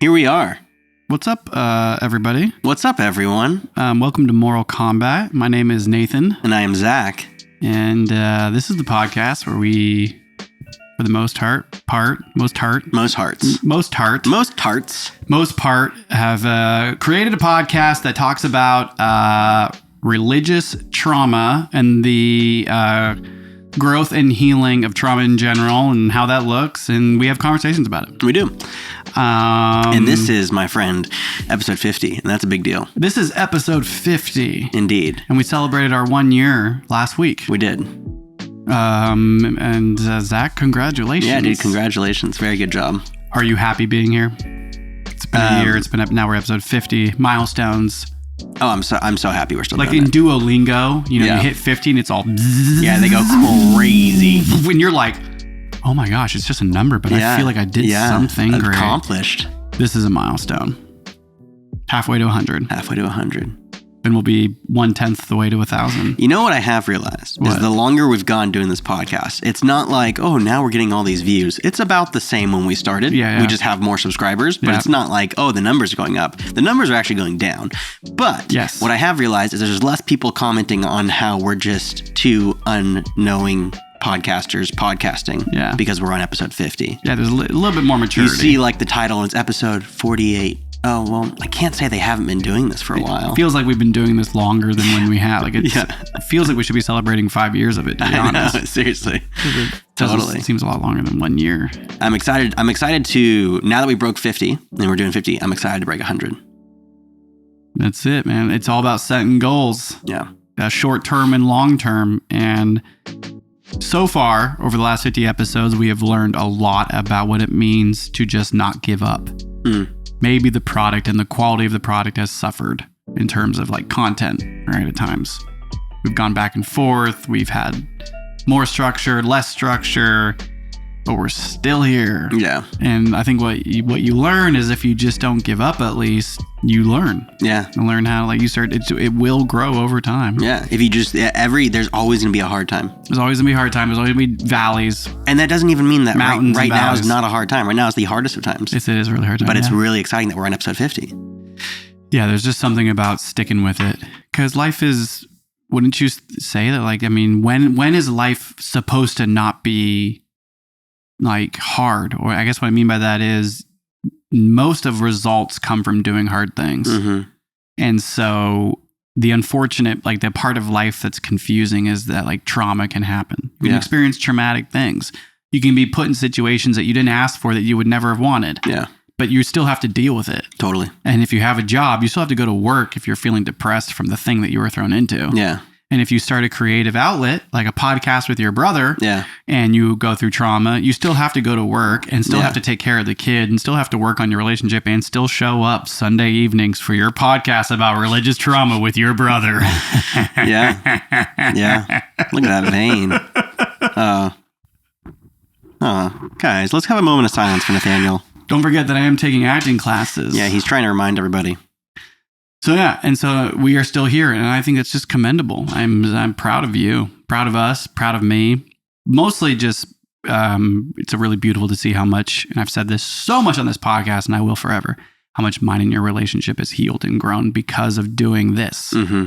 Here we are. What's up, everybody? What's up, everyone? Welcome to Moral Combat. My name is Nathan. And I am Zach. And this is the podcast where we, for the most part, have created a podcast that talks about religious trauma and the growth and healing of trauma in general and how that looks. And we have conversations about it. We do. And this is, my friend, episode 50, and that's a big deal. This is episode 50. Indeed. And we celebrated our 1 year last week. We did. And Zach, congratulations. Yeah, dude, congratulations. Very good job. Are you happy being here? It's been a year. It's been up. Now we're episode 50. Milestones. Oh, I'm so happy we're still like doing in Duolingo, you hit 50 and it's all yeah, they go crazy. When you're like, oh my gosh, it's just a number, but I feel like I did something great. Accomplished. This is a milestone. Halfway to 100. Halfway to 100. And we'll be 1/10 the way to 1,000. You know what I have realized is the longer we've gone doing this podcast, it's not like, oh, now we're getting all these views. It's about the same when we started. Yeah. We just have more subscribers, but it's not like, oh, the numbers are going up. The numbers are actually going down. But what I have realized is there's less people commenting on how we're just two unknowing podcasters podcasting because we're on episode 50. Yeah, there's a little bit more maturity. You see like the title and it's episode 48. Oh, well, I can't say they haven't been doing this for a while. It feels like we've been doing this longer than when we have. Like it feels like we should be celebrating 5 years of it, to be honest. I know, seriously. It seems a lot longer than 1 year. I'm excited to, now that we broke 50 and we're doing 50, I'm excited to break 100. That's it, man. It's all about setting goals. Yeah. Short term and long term. And so far, over the last 50 episodes, we have learned a lot about what it means to just not give up. Maybe the product and the quality of the product has suffered in terms of like content, right? At times we've gone back and forth. We've had more structure, less structure, but we're still here. Yeah. And I think what you learn is if you just don't give up, at least you learn. Yeah. And learn how, like you start, it will grow over time. Yeah. If you just, there's always going to be a hard time. There's always going to be a hard time. There's always going to be valleys. And that doesn't even mean that mountains right now is not a hard time. Right now is the hardest of times. It is a really hard time. But it's really exciting that we're on episode 50. Yeah. There's just something about sticking with it. Because life is, wouldn't you say that? Like, I mean, when is life supposed to not be like hard? Or I guess what I mean by that is most of results come from doing hard things. Mm-hmm. And so the unfortunate, like the part of life that's confusing is that like trauma can happen. You can experience traumatic things. You can be put in situations that you didn't ask for that you would never have wanted. Yeah. But you still have to deal with it. Totally. And if you have a job, you still have to go to work if you're feeling depressed from the thing that you were thrown into. Yeah. And if you start a creative outlet, like a podcast with your brother, and you go through trauma, you still have to go to work and still have to take care of the kid and still have to work on your relationship and still show up Sunday evenings for your podcast about religious trauma with your brother. Yeah. Look at that vein. Guys, let's have a moment of silence for Nathaniel. Don't forget that I am taking acting classes. Yeah, he's trying to remind everybody. So and so we are still here, and I think it's just commendable. I'm proud of you, proud of us, proud of me. Mostly just, it's really beautiful to see how much, and I've said this so much on this podcast, and I will forever, how much mine and your relationship has healed and grown because of doing this. Mm-hmm.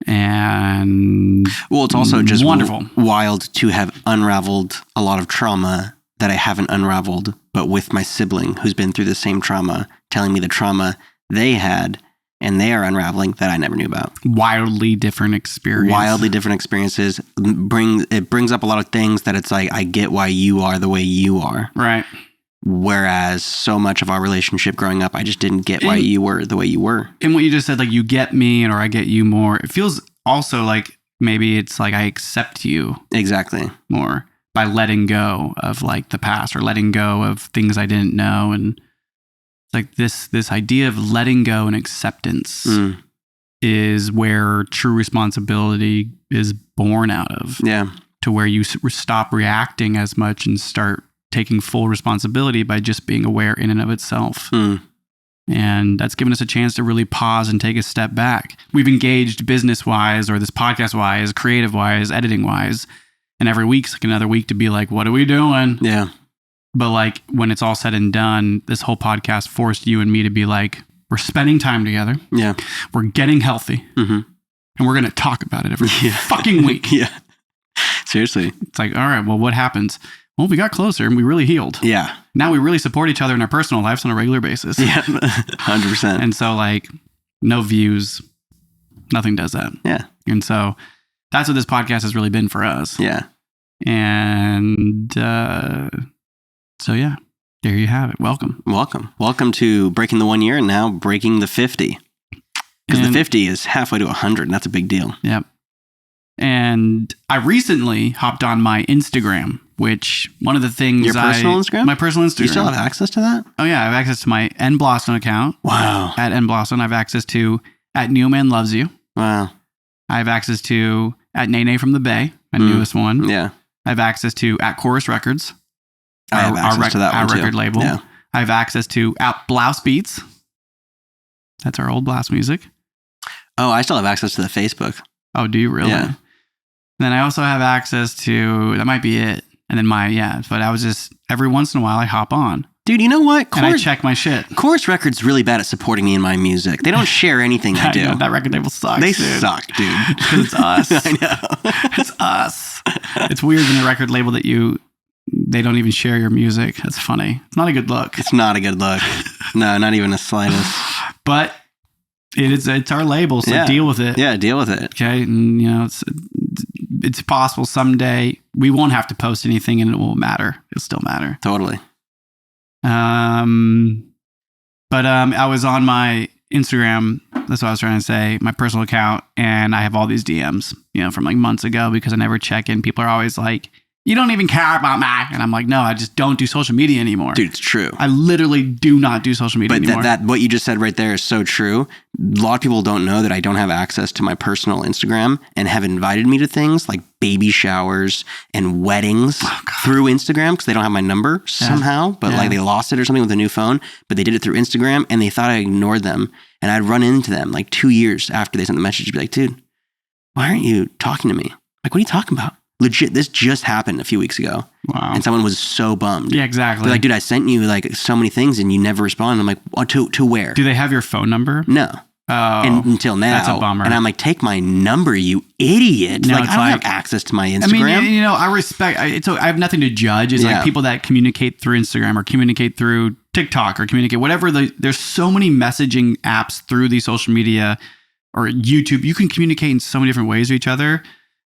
And well, it's also just wonderful, wild to have unraveled a lot of trauma that I haven't unraveled, but with my sibling who's been through the same trauma, telling me the trauma they had. And they are unraveling that I never knew about. Wildly different experiences. It brings up a lot of things that it's like, I get why you are the way you are. Right. Whereas so much of our relationship growing up, I just didn't get why you were the way you were. And what you just said, like you get me or I get you more. It feels also like maybe it's like I accept you. Exactly. More by letting go of like the past or letting go of things I didn't know. And like this idea of letting go and acceptance is where true responsibility is born out of. Yeah. To where you stop reacting as much and start taking full responsibility by just being aware in and of itself. And that's given us a chance to really pause and take a step back. We've engaged business-wise or this podcast-wise, creative-wise, editing-wise. And every week's like another week to be like, what are we doing? Yeah. But like when it's all said and done, this whole podcast forced you and me to be like, we're spending time together. Yeah. We're getting healthy. And we're going to talk about it every fucking week. Yeah. Seriously. It's like, all right, well, what happens? Well, we got closer and we really healed. Yeah. Now we really support each other in our personal lives on a regular basis. Yeah. 100%. And so like no views, nothing does that. Yeah. And so that's what this podcast has really been for us. Yeah. And so, yeah, there you have it. Welcome. Welcome to breaking the 1 year and now breaking the 50. Because the 50 is halfway to 100, and that's a big deal. Yep. And I recently hopped on my Instagram, which one of the things Your personal Instagram? My personal Instagram. You still have access to that? Oh, yeah. I have access to my nbloston account. Wow. At nbloston. I have access to at Neoman Loves You. Wow. I have access to at Nene from the Bay, my newest one. Yeah. I have access to at Chorus Records. I have access to that one, our too. record label. Yeah. I have access to at Blouse Beats. That's our old Blouse music. Oh, I still have access to the Facebook. Oh, do you really? Yeah. Then I also have access to, that might be it. And then but I was just, every once in a while I hop on. Dude, you know what? And I check my shit. Chorus Records really bad at supporting me in my music. They don't share anything I do. Know, that record label sucks. They suck, dude. Because it's us. I know. It's us. It's weird in a record label that they don't even share your music. That's funny. It's not a good look. It's not a good look. No, not even the slightest. But it's our label, so deal with it. Yeah, deal with it. Okay, and it's possible someday we won't have to post anything and it won't matter. It'll still matter. Totally. But I was on my Instagram, that's what I was trying to say, my personal account, and I have all these DMs, from like months ago because I never check in. People are always like, you don't even care about Mac. And I'm like, no, I just don't do social media anymore. Dude, it's true. I literally do not do social media anymore. But what you just said right there is so true. A lot of people don't know that I don't have access to my personal Instagram and have invited me to things like baby showers and weddings through Instagram because they don't have my number somehow. But like they lost it or something with a new phone. But they did it through Instagram and they thought I ignored them. And I'd run into them like 2 years after they sent the message to be like, dude, why aren't you talking to me? Like, what are you talking about? Legit, this just happened a few weeks ago. Wow. And someone was so bummed. Yeah, exactly. They're like, dude, I sent you like so many things and you never responded. I'm like, oh, to where? Do they have your phone number? No. Oh. And until now. That's a bummer. And I'm like, take my number, you idiot. No, like, I don't have access to my Instagram. I mean, I respect, I have nothing to judge. It's like people that communicate through Instagram or communicate through TikTok or communicate, whatever. There's so many messaging apps through these social media or YouTube. You can communicate in so many different ways with each other.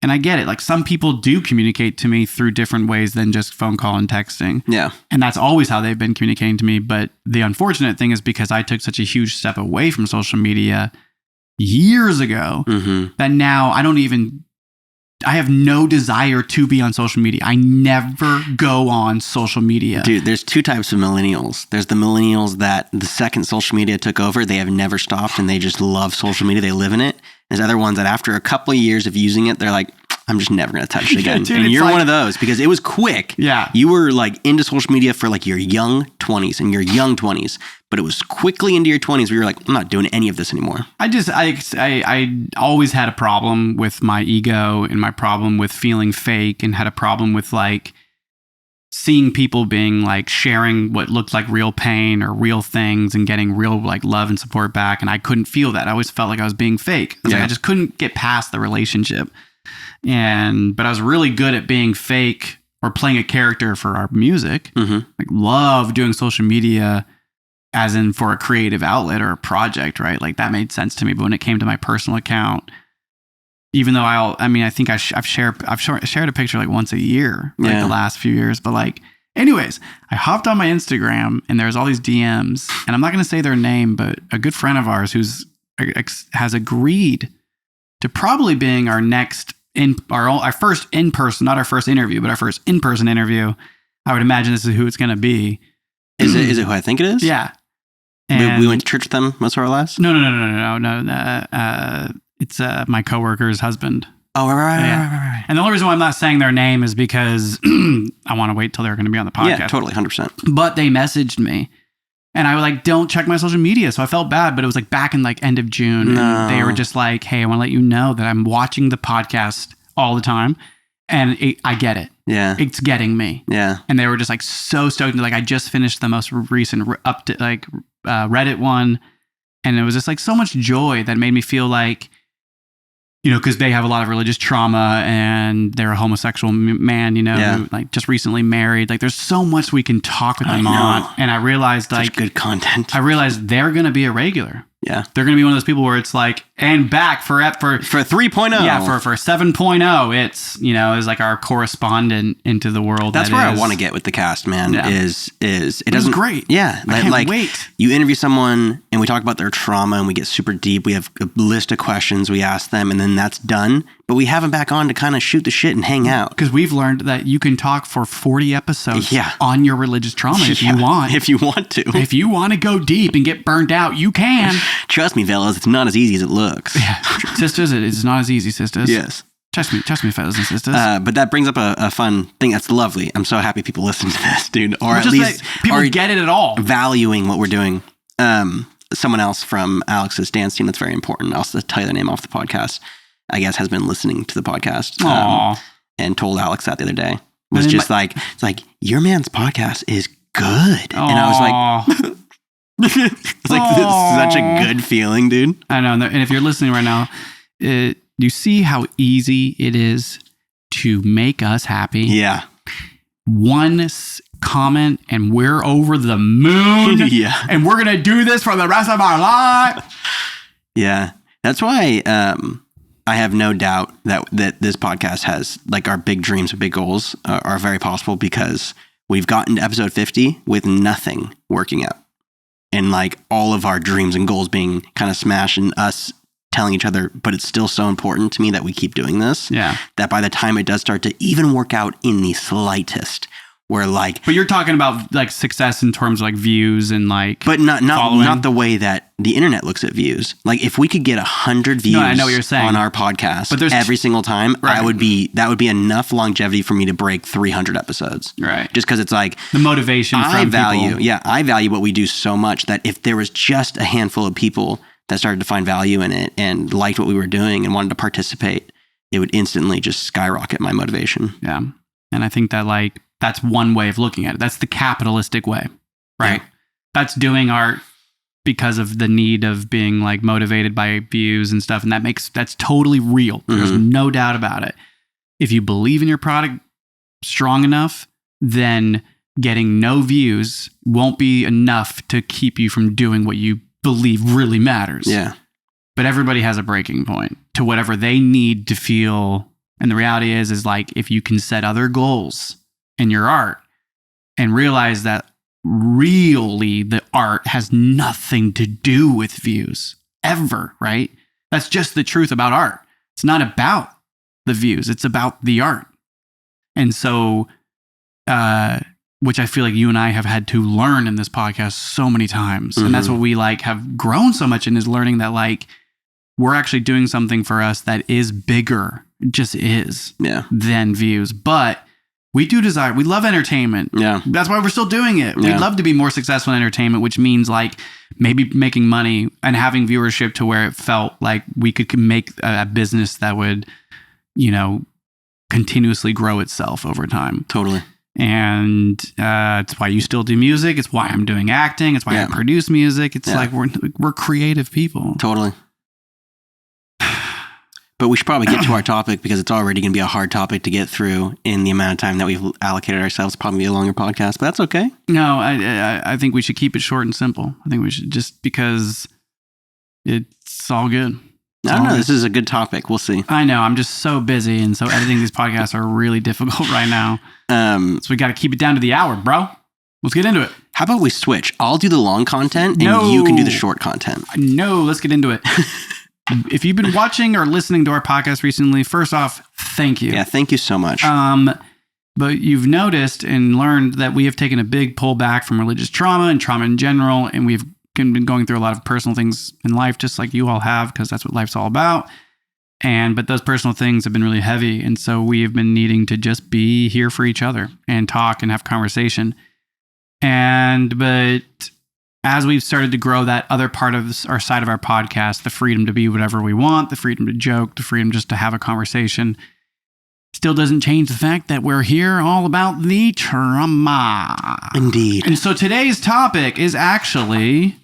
And I get it. Like some people do communicate to me through different ways than just phone call and texting. Yeah. And that's always how they've been communicating to me. But the unfortunate thing is because I took such a huge step away from social media years ago that now I have no desire to be on social media. I never go on social media. Dude, there's two types of millennials. There's the millennials that the second social media took over, they have never stopped and they just love social media. They live in it. There's other ones that after a couple of years of using it, they're like, I'm just never going to touch it again. Dude, and you're one of those because it was quick. Yeah. You were like into social media for like your young 20s and your young 20s, but it was quickly into your 20s where you're like, I'm not doing any of this anymore. I always had a problem with my ego and my problem with feeling fake and had a problem with like seeing people being like sharing what looked like real pain or real things and getting real like love and support back. And I couldn't feel that. I always felt like I was being fake. Like I just couldn't get past the relationship. But I was really good at being fake or playing a character for our music. Like love doing social media as in for a creative outlet or a project, right? Like that made sense to me. But when it came to my personal account, even though I think I've shared a picture like once a year, like the last few years. But like, anyways, I hopped on my Instagram and there's all these DMs, and I'm not going to say their name, but a good friend of ours has agreed to probably being our next our first in-person, not our first interview, but our first in-person interview. I would imagine this is who it's going to be. Is it who I think it is? Yeah. We went to church with them most of our lives? No. It's my coworker's husband. Oh, right. And the only reason why I'm not saying their name is because I want to wait till they're going to be on the podcast. Yeah, totally, 100%. But they messaged me. And I was like, don't check my social media. So I felt bad, but it was like back in like end of June. No. And they were just like, hey, I want to let you know that I'm watching the podcast all the time. And I get it. Yeah. It's getting me. Yeah. And they were just like so stoked. Like I just finished the most recent Reddit one. And it was just like so much joy that made me feel like, you know, because they have a lot of religious trauma and they're a homosexual man, you know, who like just recently married. Like there's so much we can talk with them on. And I realized such like good content. I realized they're going to be a regular. Yeah. They're going to be one of those people where it's like, and back for 3.0. Yeah, for 7.0, it's, you know, is like our correspondent into the world. That's where I want to get with the cast, man, is it doesn't great. Yeah. I can't wait. You interview someone and we talk about their trauma and we get super deep. We have a list of questions we ask them and then that's done. But we have them back on to kind of shoot the shit and hang out. Because we've learned that you can talk for 40 episodes on your religious trauma if you want. If you want to. If you want to go deep and get burnt out, you can. Trust me, fellas, it's not as easy as it looks. Yeah. Sisters, it's not as easy, sisters. Yes. Trust me, fellas and sisters. But that brings up a fun thing. That's lovely. I'm so happy people listen to this, dude. Or at least people get it at all. Valuing what we're doing. Someone else from Alex's dance team that's very important. I'll tell you their name off the podcast. I guess has been listening to the podcast and told Alex that the other day. Was just like, it's like, your man's podcast is good. Aww. And I was like, it's like, this is such a good feeling, dude. I know. And if you're listening right now, you see how easy it is to make us happy. Yeah. One comment and we're over the moon. Yeah. And we're going to do this for the rest of our life. Yeah. That's why, I have no doubt that this podcast has like our big dreams and big goals are very possible because we've gotten to episode 50 with nothing working out and like all of our dreams and goals being kind of smashed and us telling each other, but it's still so important to me that we keep doing this. Yeah. That by the time it does start to even work out in the slightest, where like, but you're talking about like success in terms of like views and like, but not the way that the internet looks at views. Like if we could get 100 views I know what you're saying. On our podcast but every single time, right. that would be enough longevity for me to break 300 episodes. Right. Just because it's like the motivation from people. Yeah. I value what we do so much that if there was just a handful of people that started to find value in it and liked what we were doing and wanted to participate, it would instantly just skyrocket my motivation. Yeah. And I think that like, that's one way of looking at it. That's the capitalistic way, right? Yeah. That's doing art because of the need of being like motivated by views and stuff. And that's totally real. Mm-hmm. There's no doubt about it. If you believe in your product strong enough, then getting no views won't be enough to keep you from doing what you believe really matters. Yeah. But everybody has a breaking point to whatever they need to feel. And the reality is like, if you can set other goals in your art and realize that really the art has nothing to do with views ever, right? That's just the truth about art. It's not about the views. It's about the art. And so, which I feel like you and I have had to learn in this podcast so many times. Mm-hmm. And that's what we like have grown so much in is learning that like, we're actually doing something for us that is bigger, just is than views. But we love entertainment. Yeah. That's why we're still doing it. Yeah. We'd love to be more successful in entertainment, which means like maybe making money and having viewership to where it felt like we could make a business that would, you know, continuously grow itself over time. Totally. And it's why you still do music. It's why I'm doing acting. It's why I produce music. It's like we're creative people. Totally. But we should probably get to our topic because it's already going to be a hard topic to get through in the amount of time that we've allocated ourselves. Probably be a longer podcast, but that's okay. No, I think we should keep it short and simple. I think we should just because it's all good. I don't know. This is a good topic. We'll see. I know. I'm just so busy. And so editing these podcasts are really difficult right now. So we got to keep it down to the hour, bro. Let's get into it. How about we switch? I'll do the long content and you can do the short content. No, let's get into it. If you've been watching or listening to our podcast recently, first off, thank you. Yeah, thank you so much. But you've noticed and learned that we have taken a big pullback from religious trauma and trauma in general. And we've been going through a lot of personal things in life, just like you all have, because that's what life's all about. But those personal things have been really heavy. And so we have been needing to just be here for each other and talk and have conversation. But as we've started to grow that other part of our side of our podcast, the freedom to be whatever we want, the freedom to joke, the freedom just to have a conversation, still doesn't change the fact that we're here all about the trauma. Indeed. And so today's topic is actually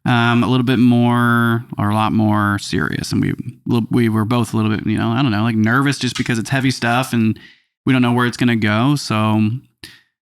a little bit more, or a lot more serious. And we were both a little bit, I don't know, like nervous just because it's heavy stuff and we don't know where it's going to go. So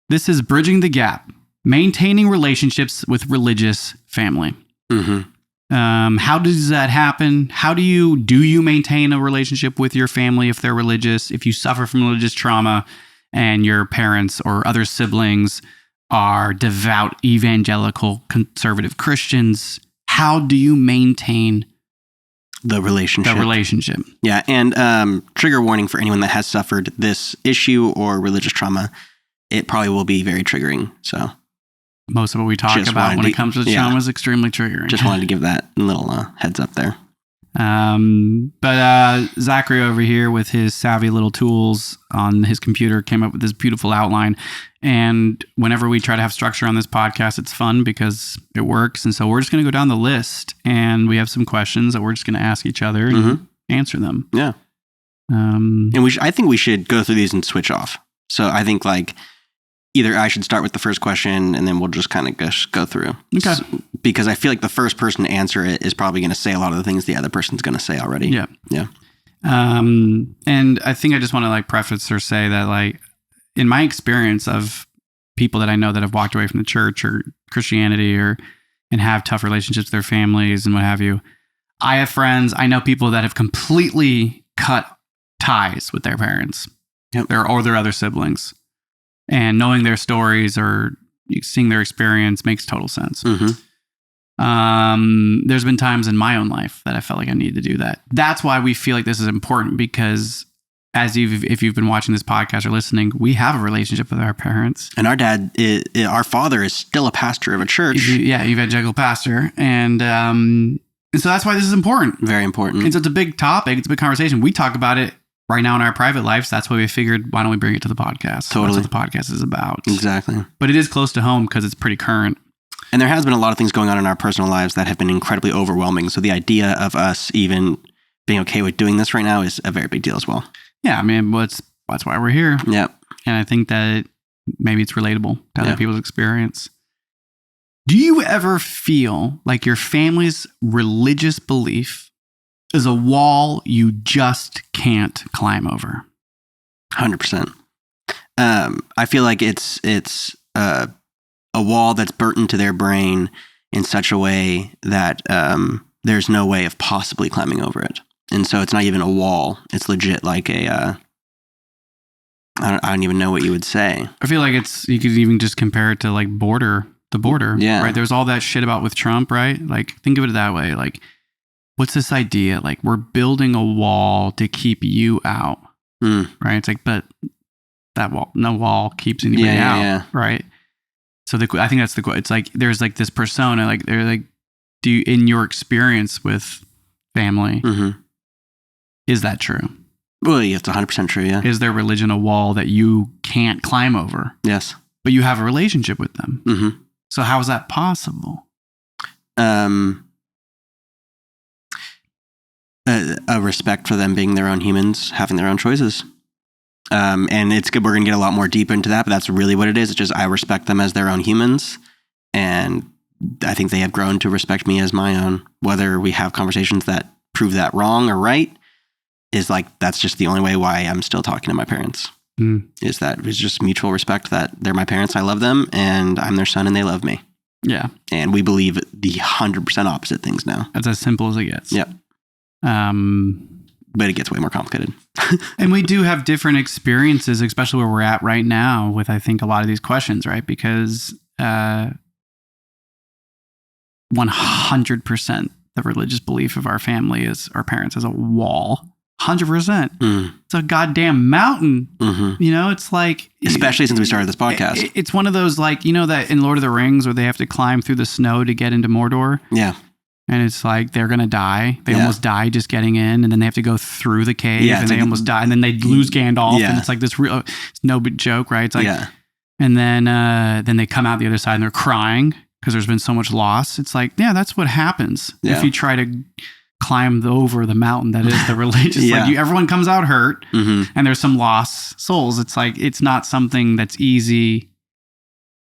this is Bridging the Gap, maintaining relationships with religious family. Mm-hmm. How does that happen? How do you maintain a relationship with your family if they're religious? If you suffer from religious trauma and your parents or other siblings are devout, evangelical, conservative Christians, how do you maintain the relationship? Yeah. And trigger warning for anyone that has suffered this issue or religious trauma. It probably will be very triggering. So most of what we talk about when it comes to trauma is extremely triggering. Just wanted to give that little heads up there. But Zachary over here with his savvy little tools on his computer came up with this beautiful outline. And whenever we try to have structure on this podcast, it's fun because it works. And so we're just going to go down the list and we have some questions that we're just going to ask each other and answer them. Yeah. And I think we should go through these and switch off. So I think either I should start with the first question and then we'll just kind of go through. Okay. Because I feel like the first person to answer it is probably going to say a lot of the things the other person's going to say already. Yeah. Yeah. And I think I just want to preface or say that in my experience of people that I know that have walked away from the church or Christianity and have tough relationships with their families and what have you, I have friends, I know people that have completely cut ties with their parents or their other siblings. And knowing their stories or seeing their experience makes total sense. Mm-hmm. There's been times in my own life that I felt like I needed to do that. That's why we feel like this is important because if you've been watching this podcast or listening, we have a relationship with our parents. And our father is still a pastor of a church. Yeah, evangelical pastor. And so that's why this is important. Very important. And so it's a big topic. It's a big conversation. We talk about it right now in our private lives. That's why we figured, why don't we bring it to the podcast? Totally. That's what the podcast is about. Exactly. But it is close to home because it's pretty current. And there has been a lot of things going on in our personal lives that have been incredibly overwhelming. So the idea of us even being okay with doing this right now is a very big deal as well. Yeah, I mean, that's why we're here. Yeah. And I think that maybe it's relatable to other people's experience. Do you ever feel like your family's religious belief is a wall you just can't climb over? 100%. I feel like it's a wall that's burnt into their brain in such a way that there's no way of possibly climbing over it. And so it's not even a wall. It's legit like I don't even know what you would say. I feel like you could even just compare it to the border. Yeah. Right. There's all that shit about with Trump, right? Think of it that way. What's this idea? We're building a wall to keep you out. Right. It's but that wall, no wall keeps anybody out. Yeah. Right. So I think that's it's there's this persona, do you, in your experience with family, is that true? Well, it's 100% true. Yeah. Is their religion a wall that you can't climb over? Yes. But you have a relationship with them. Mm-hmm. So how is that possible? A respect for them being their own humans, having their own choices. And it's good. We're going to get a lot more deep into that, but that's really what it is. It's just, I respect them as their own humans. And I think they have grown to respect me as my own. Whether we have conversations that prove that wrong or right is that's just the only way why I'm still talking to my parents. Is that it's just mutual respect that they're my parents. I love them and I'm their son and they love me. Yeah. And we believe the 100% opposite things now. That's as simple as it gets. Yep. But it gets way more complicated. And we do have different experiences, especially where we're at right now with, I think, a lot of these questions, right? Because 100% the religious belief of our family is our parents is a wall. 100%. It's a goddamn mountain. It's especially since we started this podcast. It's one of those that in Lord of the Rings where they have to climb through the snow to get into Mordor. Yeah. And it's they're going to die. They almost die just getting in. And then they have to go through the cave and they almost die. And then they lose Gandalf. Yeah. And it's this real, it's no big joke, right? It's and then they come out the other side and they're crying because there's been so much loss. It's that's what happens if you try to climbed over the mountain that is the religious. Like everyone comes out hurt, and there's some lost souls. It's like, it's not something that's easy.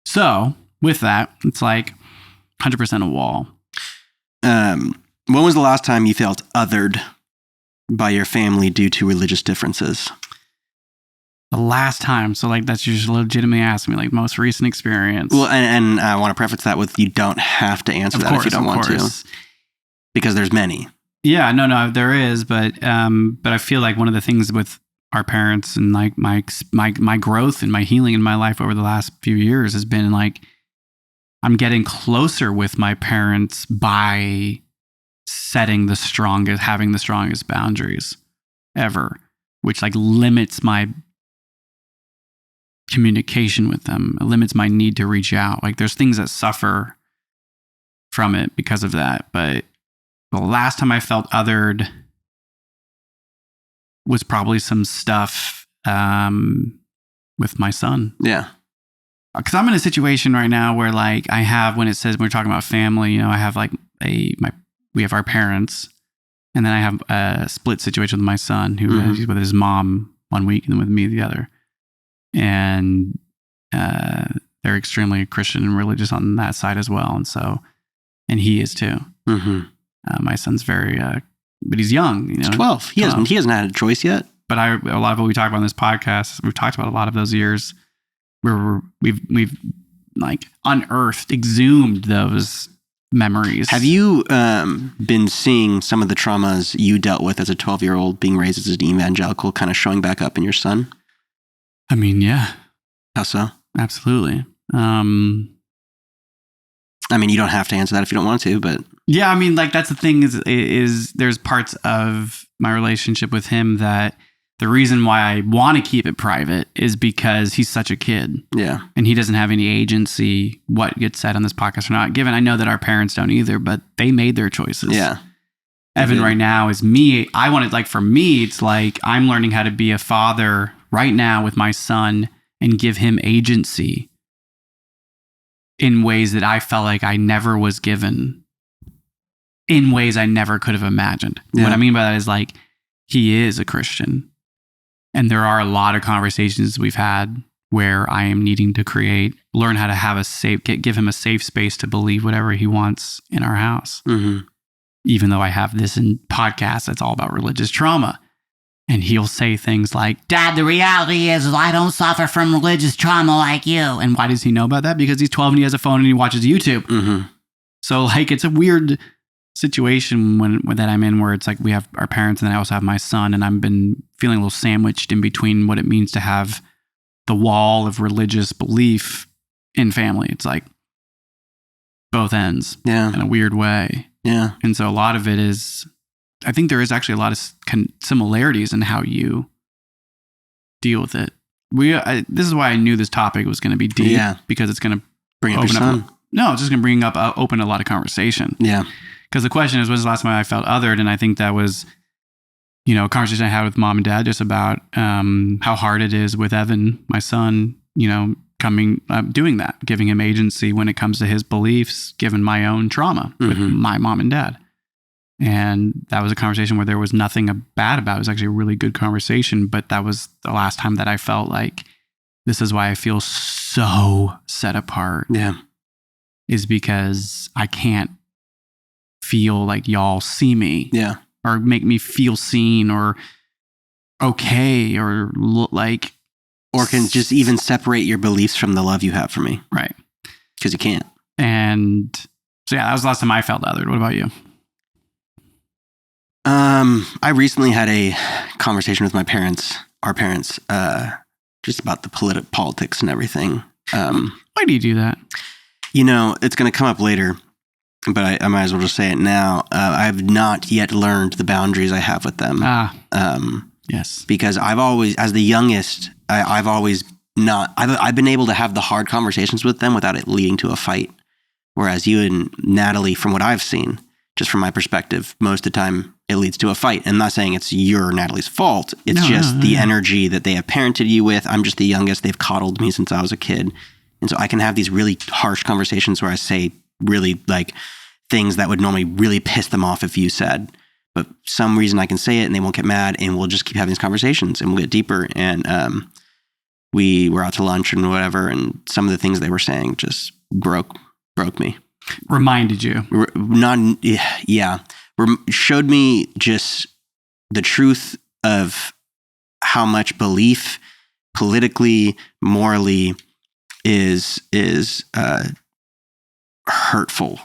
So with that, it's like 100% a wall. When was the last time you felt othered by your family due to religious differences? The last time. So like, that's just legitimately asking me, like, most recent experience. Well, and I want to preface that with, you don't have to answer that if you don't want to, because there's many. Yeah, no, there is. But I feel like one of the things with our parents and like my growth and my healing in my life over the last few years has been like, I'm getting closer with my parents by having the strongest boundaries ever, which like limits my communication with them. It limits my need to reach out. Like there's things that suffer from it because of that. But the last time I felt othered was probably some stuff with my son. Yeah. Because I'm in a situation right now where like I have, when we're talking about family, I have like we have our parents, and then I have a split situation with my son he's with his mom one week and then with me the other. And they're extremely Christian and religious on that side as well. And he is too. My son's very, but he's young. He's 12. He hasn't had a choice yet. But a lot of what we talk about in this podcast, we've talked about a lot of those years where we've like unearthed, exhumed those memories. Have you been seeing some of the traumas you dealt with as a 12-year-old being raised as an evangelical kind of showing back up in your son? I mean, yeah. How so? Absolutely. I mean, you don't have to answer that if you don't want to, but yeah, I mean, like that's the thing is there's parts of my relationship with him that the reason why I want to keep it private is because he's such a kid. Yeah. And he doesn't have any agency what gets said on this podcast or not. Given I know that our parents don't either, but they made their choices. Yeah. Evan right now is me. I wanted, like, for me, it's like I'm learning how to be a father right now with my son and give him agency in ways that I felt like I never was given, in ways I never could have imagined. Yeah. What I mean by that is like, he is a Christian. And there are a lot of conversations we've had where I am needing to learn how to have give him a safe space to believe whatever he wants in our house. Mm-hmm. Even though I have this in podcasts that's all about religious trauma. And he'll say things like, "Dad, the reality is I don't suffer from religious trauma like you." And why does he know about that? Because he's 12 and he has a phone and he watches YouTube. Mm-hmm. So like, it's a weird situation when that I'm in, where it's like we have our parents and then I also have my son, and I've been feeling a little sandwiched in between what it means to have the wall of religious belief in family. It's like both ends in a weird way. Yeah. And so a lot of it is, I think there is actually a lot of similarities in how you deal with it. This is why I knew this topic was going to be deep, because it's going to bring up your son. No, it's just going to open a lot of conversation. Yeah. Because the question is, when's the last time I felt othered? And I think that was, a conversation I had with mom and dad just about how hard it is with Evan, my son, doing that, giving him agency when it comes to his beliefs, given my own trauma with my mom and dad. And that was a conversation where there was nothing bad about it. It was actually a really good conversation, but that was the last time that I felt like, this is why I feel so set apart. Yeah. Is because I can't feel like y'all see me. Yeah. Or make me feel seen or okay or like. Or can just even separate your beliefs from the love you have for me. Right. Because you can't. And so, that was the last time I felt othered. What about you? I recently had a conversation with our parents, just about the politics and everything. Why do you do that? It's going to come up later, but I might as well just say it now. I've not yet learned the boundaries I have with them. Yes. Because I've always, as the youngest, I've been able to have the hard conversations with them without it leading to a fight. Whereas you and Natalie, from what I've seen, just from my perspective, most of the time it leads to a fight. And I'm not saying it's your or Natalie's fault. It's the energy that they have parented you with. I'm just the youngest. They've coddled me since I was a kid. And so I can have these really harsh conversations where I say really like things that would normally really piss them off if you said. but some reason I can say it and they won't get mad, and we'll just keep having these conversations and we'll get deeper. And we were out to lunch and whatever, and some of the things they were saying just broke me. Reminded you. Showed me just the truth of how much belief politically, morally is hurtful.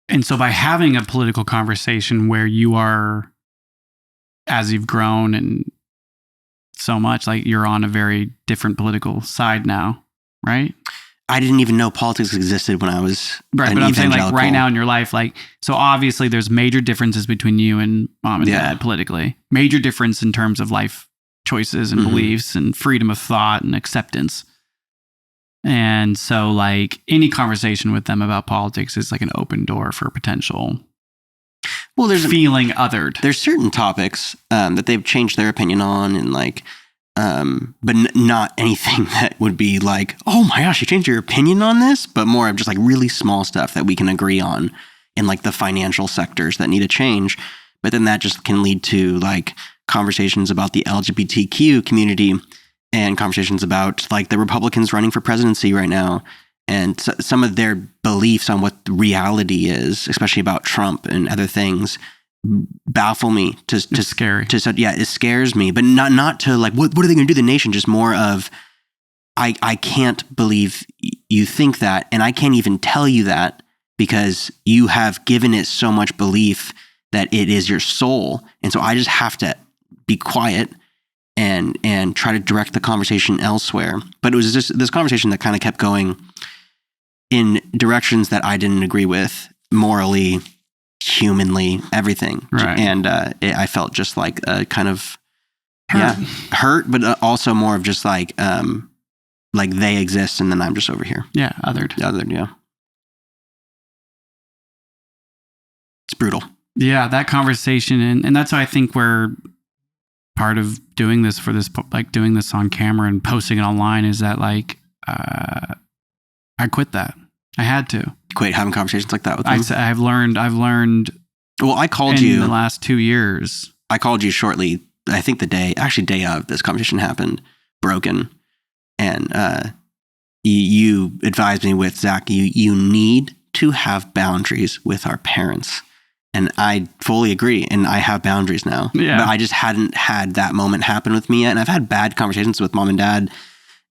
And so by having a political conversation where you are, as you've grown and so much, like you're on a very different political side now, right? I didn't even know politics existed when I was right. But I'm saying, like, right now in your life, like, so obviously there's major differences between you and mom and dad politically. Major difference in terms of life choices and beliefs and freedom of thought and acceptance. And so, like, any conversation with them about politics is like an open door for potential. Well, there's feeling othered. There's certain topics that they've changed their opinion on, and like, but not anything that would be like, oh my gosh, you changed your opinion on this, but more of just like really small stuff that we can agree on in like the financial sectors that need a change. But then that just can lead to like conversations about the LGBTQ community and conversations about like the Republicans running for presidency right now. And so, some of their beliefs on what reality is, especially about Trump and other things, baffle me. It's scary. It scares me, but not to like, what are they going to do to the nation? Just more of, I can't believe you think that, and I can't even tell you that because you have given it so much belief that it is your soul. And so I just have to be quiet and try to direct the conversation elsewhere. But it was just this conversation that kind of kept going in directions that I didn't agree with, morally, humanly, everything. Right. And I felt just like a kind of hurt, but also more of just like they exist and then I'm just over here. Yeah, othered. Yeah. It's brutal. Yeah, that conversation, and that's why I think we're part of doing this doing this on camera and posting it online is that like I quit that. I had to quit having conversations like that with them. I've learned. Well, I called you in the last 2 years. I called you shortly. I think the day of this conversation happened, broken, and you advised me with Zach. You need to have boundaries with our parents. And I fully agree. And I have boundaries now. Yeah. But I just hadn't had that moment happen with me yet. And I've had bad conversations with mom and dad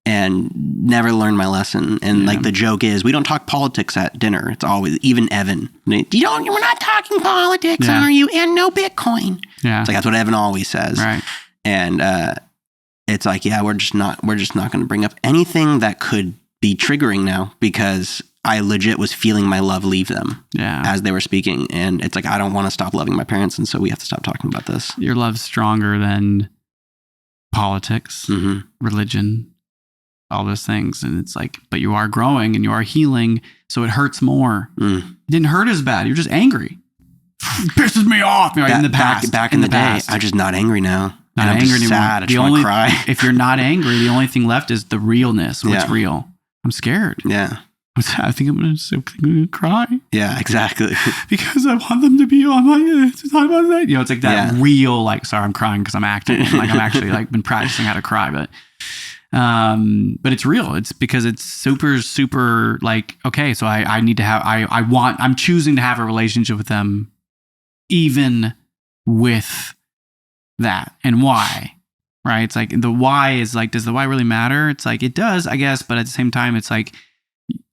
and never learned my lesson. And like the joke is, we don't talk politics at dinner. It's always, even Evan, we're not talking politics, are you? And no Bitcoin. Yeah. It's like, that's what Evan always says. Right. And it's like, we're just not going to bring up anything that could be triggering now because I legit was feeling my love leave them as they were speaking. And it's like, I don't want to stop loving my parents. And so we have to stop talking about this. Your love's stronger than politics, religion, all those things. And it's like, but you are growing and you are healing. So it hurts more. It didn't hurt as bad. You're just angry. It pisses me off. In the past. Back in the day, I'm just not angry now. Not and angry I'm just anymore. sad. I just want to cry. If you're not angry, the only thing left is the realness. What's real? I'm scared. Yeah. I think I'm going to cry. Yeah, exactly. Because I want them to be on my, it's not about that. It's like that real, like, sorry, I'm crying because I'm acting. Like I'm actually like been practicing how to cry, but it's real. It's because it's super, super like, okay, so I need to have, I'm choosing to have a relationship with them even with that. And why? Right? It's like the why is like, does the why really matter? It's like, it does, I guess. But at the same time, it's like,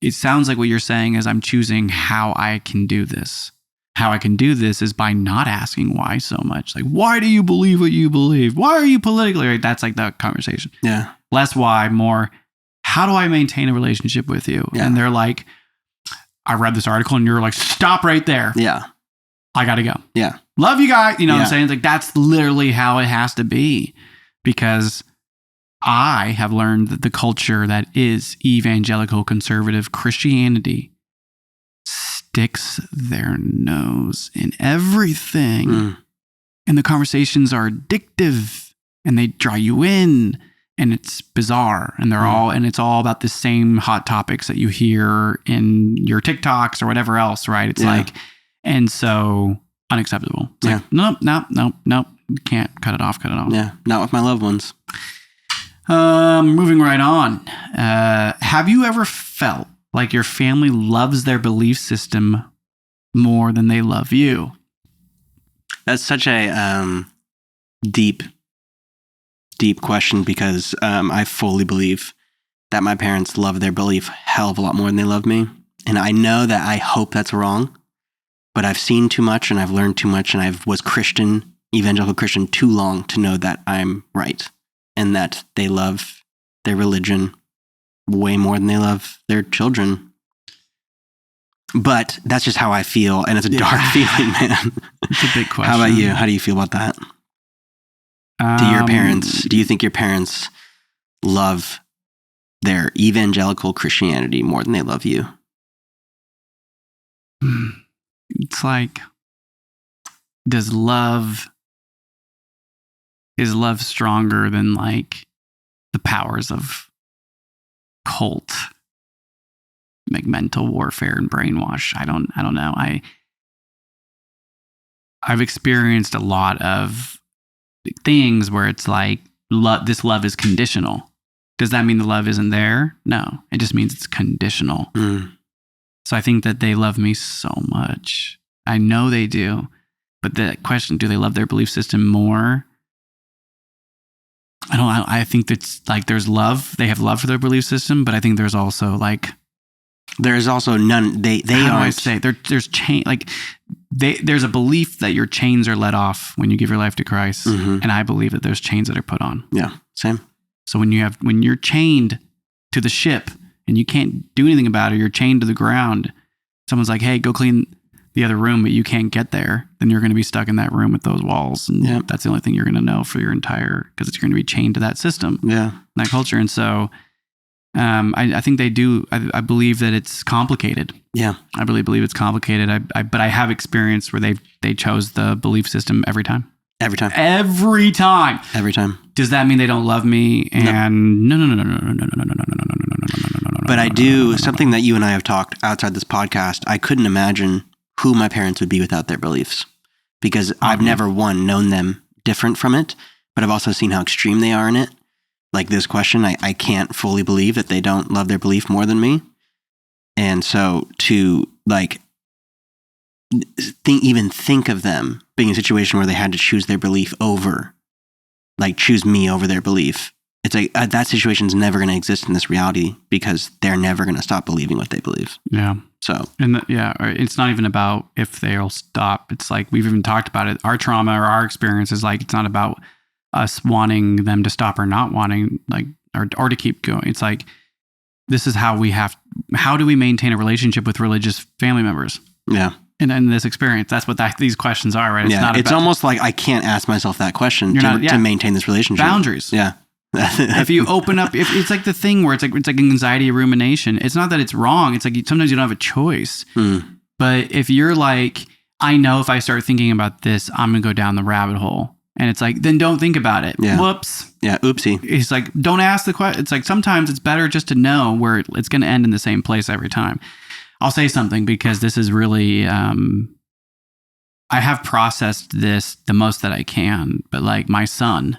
it sounds like what you're saying is I'm choosing how I can do this. How I can do this is by not asking why so much. Like, why do you believe what you believe? Why are you politically right? That's like the conversation. Yeah. Less why, more, how do I maintain a relationship with you? Yeah. And they're like, I read this article and you're like, stop right there. Yeah. I got to go. Yeah. Love you guys. You know what I'm saying? It's like, that's literally how it has to be because I have learned that the culture that is evangelical conservative Christianity sticks their nose in everything. And the conversations are addictive and they draw you in and it's bizarre. And and it's all about the same hot topics that you hear in your TikToks or whatever else, right? It's like, and so unacceptable. It's like, nope. Can't cut it off. Yeah, not with my loved ones. Moving right on. Have you ever felt like your family loves their belief system more than they love you? That's such a deep question, because I fully believe that my parents love their belief a hell of a lot more than they love me. And I know that I hope that's wrong, but I've seen too much and I've learned too much, and I was Christian, evangelical Christian, too long to know that I'm right and that they love their religion way more than they love their children. But that's just how I feel, and it's a dark feeling, man. It's a big question. How about you? How do you feel about that? Do you think your parents love their evangelical Christianity more than they love you? It's like, is love stronger than like the powers of cult, like mental warfare and brainwash? I don't know. I've experienced a lot of things where it's like, this love is conditional. Does that mean the love isn't there? No, it just means it's conditional. So I think that they love me so much. I know they do. But the question, do they love their belief system more? I think that's like, there's love. They have love for their belief system, but I think there's also like, there's also none. They aren't. There's chain, like there's a belief that your chains are let off when you give your life to Christ, and I believe that there's chains that are put on. Yeah, same. So when you're chained to the ship and you can't do anything about it, you're chained to the ground. Someone's like, "Hey, go clean the other room," but you can't get there. Then you're going to be stuck in that room with those walls, and that's the only thing you're going to know for your entire, because you're going to be chained to that system, that culture, and so. I think they do. I believe that it's complicated. Yeah, I really believe it's complicated. But I have experienced where they chose the belief system every time. Every time. Does that mean they don't love me? And no. But I do something that you and I have talked outside this podcast. I couldn't imagine who my parents would be without their beliefs, because I've never known them different from it, but I've also seen how extreme they are in it. Like this question, I can't fully believe that they don't love their belief more than me. And so to like think of them being in a situation where they had to choose their belief over, like choose me over their belief. It's like that situation's never going to exist in this reality, because they're never going to stop believing what they believe. Yeah. So, it's not even about if they'll stop. It's like, we've even talked about it. Our trauma or our experience is like, it's not about us wanting them to stop or not wanting, like, or to keep going. It's like, this is how do we maintain a relationship with religious family members? Yeah. And in this experience, that's what these questions are, right? It's almost like I can't ask myself that question to maintain this relationship. Boundaries. Yeah. If you open up, if it's like the thing where it's like anxiety rumination. It's not that it's wrong. It's like sometimes you don't have a choice. But if you're like, I know if I start thinking about this, I'm going to go down the rabbit hole. And it's like, then don't think about it. Yeah. Whoops. Yeah. Oopsie. It's like, don't ask the question. It's like, sometimes it's better just to know where it's going to end in the same place every time. I'll say something, because this is really, I have processed this the most that I can, but like my son,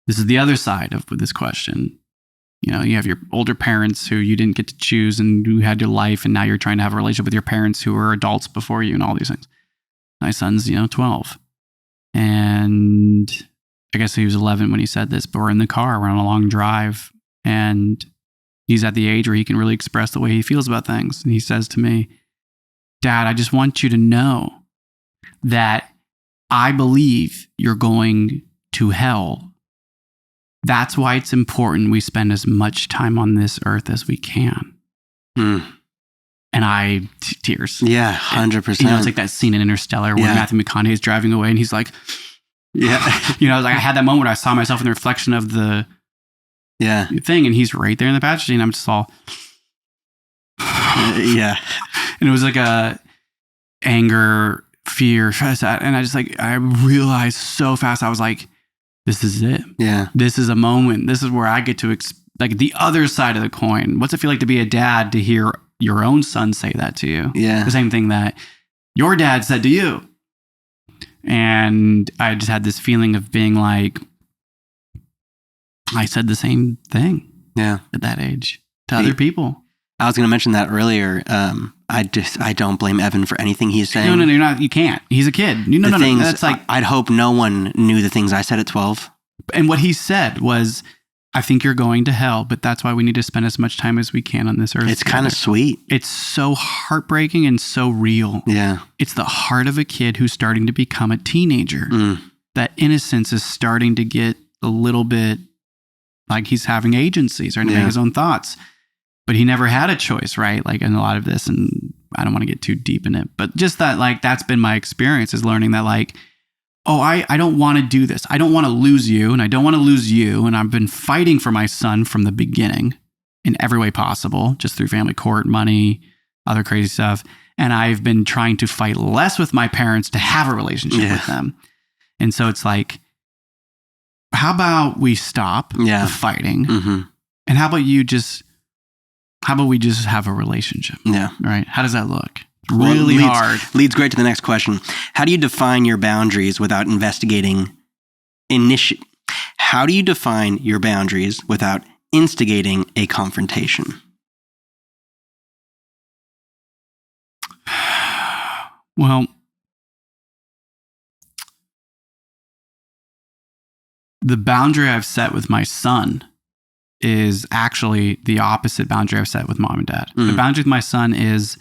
this is the other side of this question. You know, you have your older parents who you didn't get to choose and you had your life, and now you're trying to have a relationship with your parents who were adults before you and all these things. My son's, 12. And I guess he was 11 when he said this, but we're in the car, we're on a long drive, and he's at the age where he can really express the way he feels about things. And he says to me, "Dad, I just want you to know that I believe you're going to hell. That's why it's important we spend as much time on this earth as we can." And tears. Yeah, 100%. It's like that scene in Interstellar where Matthew McConaughey is driving away and he's like, like I had that moment where I saw myself in the reflection of the thing, and he's right there in the passenger seat, and I'm just all, and it was like a anger, fear, and I realized so fast, I was like, this is it. Yeah. This is a moment. This is where I get to, like, the other side of the coin. What's it feel like to be a dad, to hear your own son say that to you? Yeah. The same thing that your dad said to you. And I just had this feeling of being like, I said the same thing at that age to other people. I was going to mention that earlier. I don't blame Evan for anything he's saying. No, you're not. You can't. He's a kid. No. That's like, I'd hope no one knew the things I said at 12. And what he said was, I think you're going to hell, but that's why we need to spend as much time as we can on this earth. It's kind of sweet. It's so heartbreaking and so real. Yeah. It's the heart of a kid who's starting to become a teenager. That innocence is starting to get a little bit like he's having agency, starting to make his own thoughts. But he never had a choice, right? Like in a lot of this, and I don't want to get too deep in it, but just that, like, that's been my experience, is learning that, like, oh, I don't want to do this. I don't want to lose you, and I don't want to lose you. And I've been fighting for my son from the beginning in every way possible, just through family court, money, other crazy stuff. And I've been trying to fight less with my parents to have a relationship with them. And so it's like, how about we stop the fighting? And how about we just have a relationship? Yeah. Right. How does that look? Really hard. Leads great to the next question. How do you define your boundaries without investigating How do you define your boundaries without instigating a confrontation? Well, the boundary I've set with my son is actually the opposite boundary I've set with mom and dad. The boundary with my son is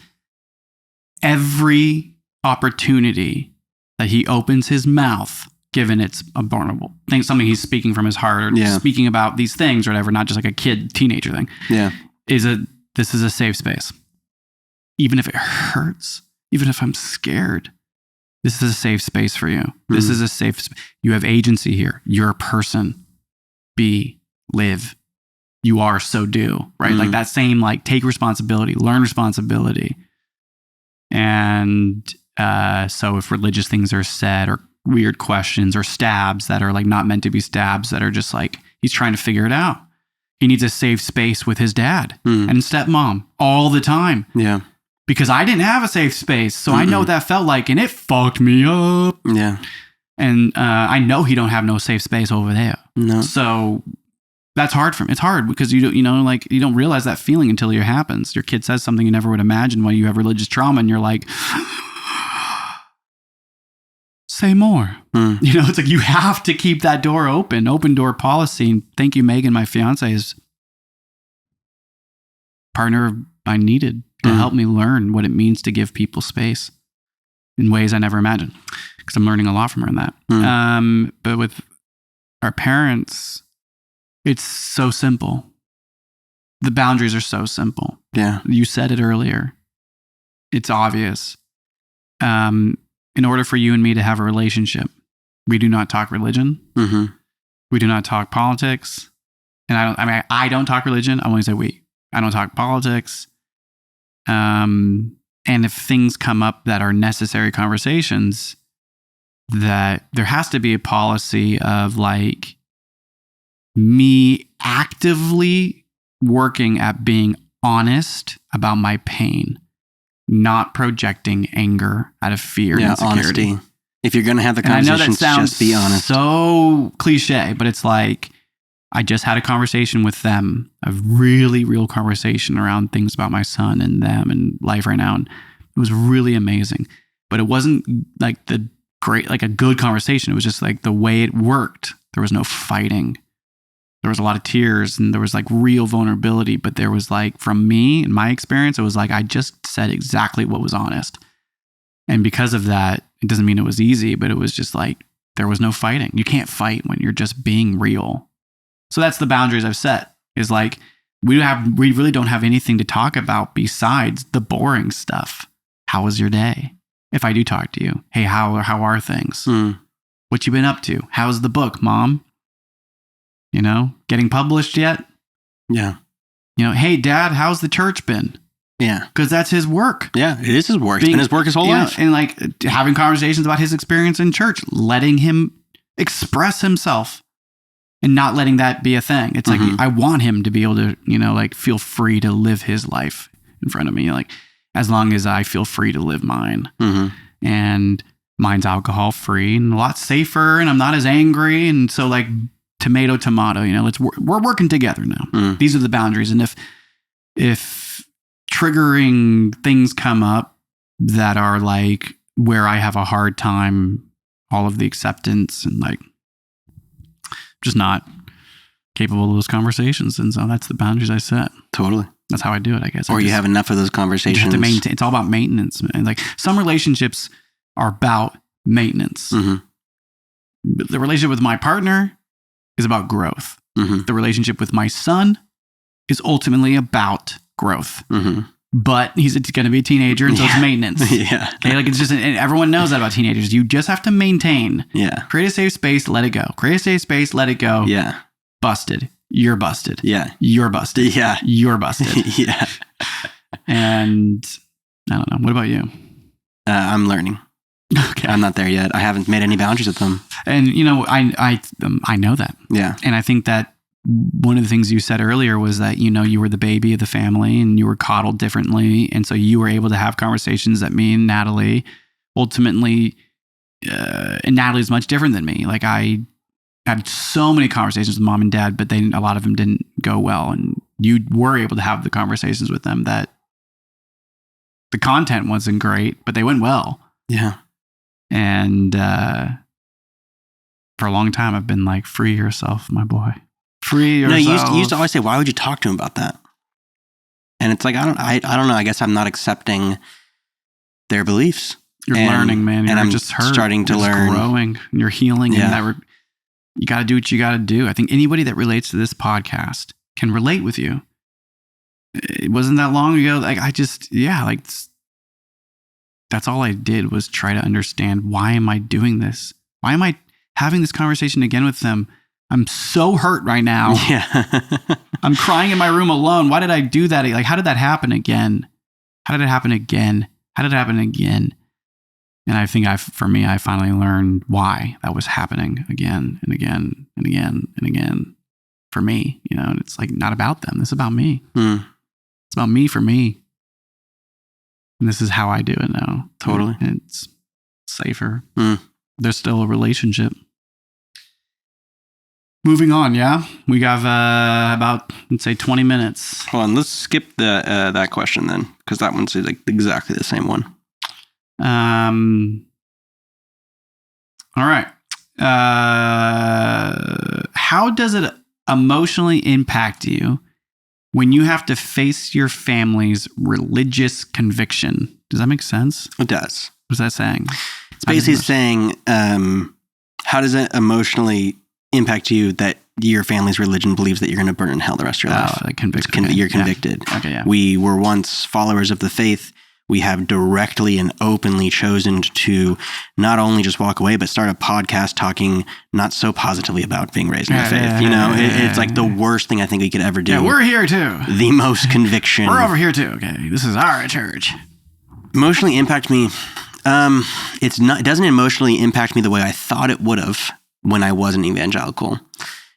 every opportunity that he opens his mouth, given it's a vulnerable thing, something he's speaking from his heart, or speaking about these things or whatever, not just like a kid, teenager thing, this is a safe space. Even if it hurts, even if I'm scared, this is a safe space for you. This is a safe you have agency here. You're a person. Be, live. You are, so do, right? Like that same, like, take responsibility, learn responsibility. And so if religious things are said, or weird questions, or stabs that are like not meant to be stabs, that are just like, he's trying to figure it out. He needs a safe space with his dad and stepmom all the time. Yeah. Because I didn't have a safe space. So I know what that felt like, and it fucked me up. Yeah. And I know he don't have no safe space over there. No. So that's hard for him. It's hard because you don't realize that feeling until it happens. Your kid says something you never would imagine while you have religious trauma, and you're like, say more. It's like you have to keep that door open door policy. And thank you, Megan, my fiance, is partner I needed to help me learn what it means to give people space in ways I never imagined, because I'm learning a lot from her in that. But with our parents, it's so simple. The boundaries are so simple. Yeah. You said it earlier. It's obvious. In order for you and me to have a relationship, we do not talk religion. We do not talk politics. And I don't talk religion. I want to say we. I don't talk politics. And if things come up that are necessary conversations, that there has to be a policy of like me actively working at being honest about my pain, not projecting anger out of fear and insecurity. Honesty. If you're going to have the conversations, just be honest. So cliche, but it's like, I just had a conversation with them, a really real conversation around things about my son and them and life right now. And it was really amazing, but it wasn't like a good conversation. It was just like the way it worked. There was no fighting. There was a lot of tears, and there was like real vulnerability, but there was like, from me and my experience, it was like, I just said exactly what was honest. And because of that, it doesn't mean it was easy, but it was just like, there was no fighting. You can't fight when you're just being real. So that's the boundaries I've set, is like, we really don't have anything to talk about besides the boring stuff. How was your day? If I do talk to you, hey, how are things? What you been up to? How's the book, Mom? Getting published yet? Yeah. Hey, Dad, how's the church been? Yeah. Because that's his work. Yeah, it is his work. It's been his work his whole life. And like having conversations about his experience in church, letting him express himself and not letting that be a thing. It's like, I want him to be able to, like feel free to live his life in front of me. Like, as long as I feel free to live mine. And mine's alcohol free and a lot safer, and I'm not as angry. And so like tomato, we're working together now. These are the boundaries. And if triggering things come up that are like where I have a hard time, all of the acceptance and like just not capable of those conversations. And so that's the boundaries I set. Totally. That's how I do it, I guess. Or you have enough of those conversations. You have to maintain. It's all about maintenance. And like some relationships are about maintenance. The relationship with my partner is about growth. The relationship with my son is ultimately about growth. But he's going to be a teenager, and so it's maintenance. Okay, like it's just, and everyone knows that about teenagers. You just have to maintain. Create a safe space, let it go. Create a safe space, let it go. Busted. You're busted. You're busted. You're busted. And I don't know. What about you? I'm learning. Okay. I'm not there yet. I haven't made any boundaries with them. And I know that. And I think that one of the things you said earlier was that, you were the baby of the family and you were coddled differently. And so you were able to have conversations that me and Natalie ultimately, and Natalie's much different than me. Like I had so many conversations with mom and dad, but a lot of them didn't go well. And you were able to have the conversations with them that the content wasn't great, but they went well. And for a long time, I've been like, free yourself, my boy. Free yourself. No, you used to always say, why would you talk to him about that? And it's like, I don't know. I guess I'm not accepting their beliefs. You're learning, man. You're I'm just hurt. Starting to learn. Growing. You're healing. And you got to do what you got to do. I think anybody that relates to this podcast can relate with you. It wasn't that long ago. Like that's all I did was try to understand, why am I doing this? Why am I having this conversation again with them? I'm so hurt right now. I'm crying in my room alone. Why did I do that? Like, how did that happen again? How did it happen again? How did it happen again? And I think I finally learned why that was happening again and again and again and again for me, and it's like not about them. This is about me. It's about me for me. And this is how I do it now. Totally. And it's safer. There's still a relationship. Moving on, we have about, let's say, 20 minutes. Hold on, let's skip that question then, because that one's like exactly the same one. All right. How does it emotionally impact you when you have to face your family's religious conviction? Does that make sense? It does. What's that saying? It's basically saying, how does it emotionally impact you that your family's religion believes that you're going to burn in hell the rest of your life? Like convicted. You're convicted. We were once followers of the faith. We have directly and openly chosen to not only just walk away, but start a podcast talking not so positively about being raised in the faith. It's like the worst thing I think we could ever do. Yeah, we're here too. The most conviction. We're over here too. Okay, this is our church. Emotionally impact me. It doesn't emotionally impact me the way I thought it would have when I wasn't evangelical.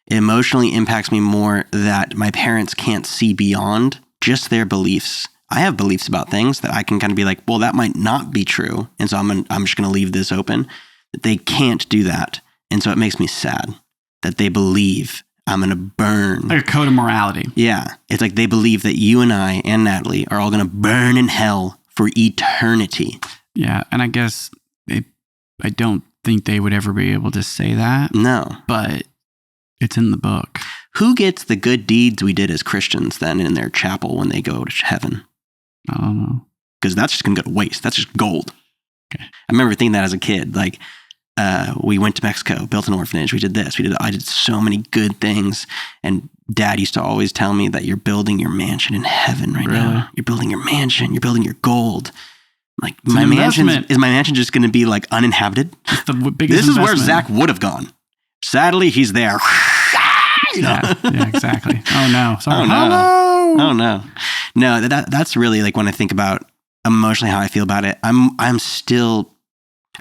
It emotionally impacts me more that my parents can't see beyond just their beliefs. I have beliefs about things that I can kind of be like, well, that might not be true. And so I'm just going to leave this open. They can't do that. And so it makes me sad that they believe I'm going to burn. Like a code of morality. Yeah. It's like they believe that you and I and Natalie are all going to burn in hell for eternity. Yeah. And I guess I don't think they would ever be able to say that. No. But it's in the book. Who gets the good deeds we did as Christians then in their chapel when they go to heaven? I don't know. Because that's just going to go to waste. That's just gold. Okay. I remember thinking that as a kid. Like, we went to Mexico, built an orphanage. We did this. I did so many good things. And Dad used to always tell me that you're building your mansion in heaven right now. You're building your mansion. You're building your gold. Like, is my mansion just going to be like uninhabited? It's the biggest This is where Zach would have gone. Sadly, he's there. Yeah, exactly. Oh no. Sorry. Oh no. No, that's really like when I think about emotionally how I feel about it. I'm still,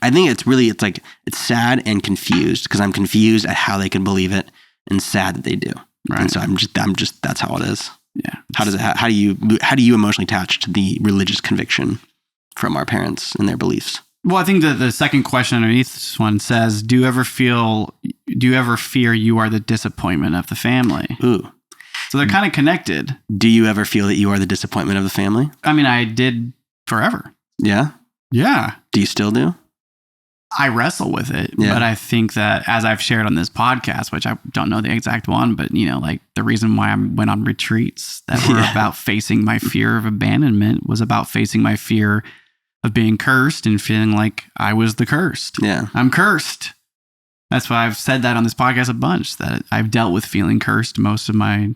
I think it's like, it's sad and confused because I'm confused at how they can believe it and sad that they do. Right. And so I'm just, that's how it is. Yeah. How do you emotionally attach to the religious conviction from our parents and their beliefs? Well, I think that the second question underneath this one says, do you ever fear you are the disappointment of the family? Ooh. So they're kind of connected. Do you ever feel that you are the disappointment of the family? I mean, I did forever. Yeah? Yeah. Do you still do? I wrestle with it, but I think that as I've shared on this podcast, which I don't know the exact one, but like the reason why I went on retreats that were about facing my fear of abandonment was about facing my fear of being cursed and feeling like I was the cursed. Yeah. I'm cursed. That's why I've said that on this podcast a bunch, that I've dealt with feeling cursed most of my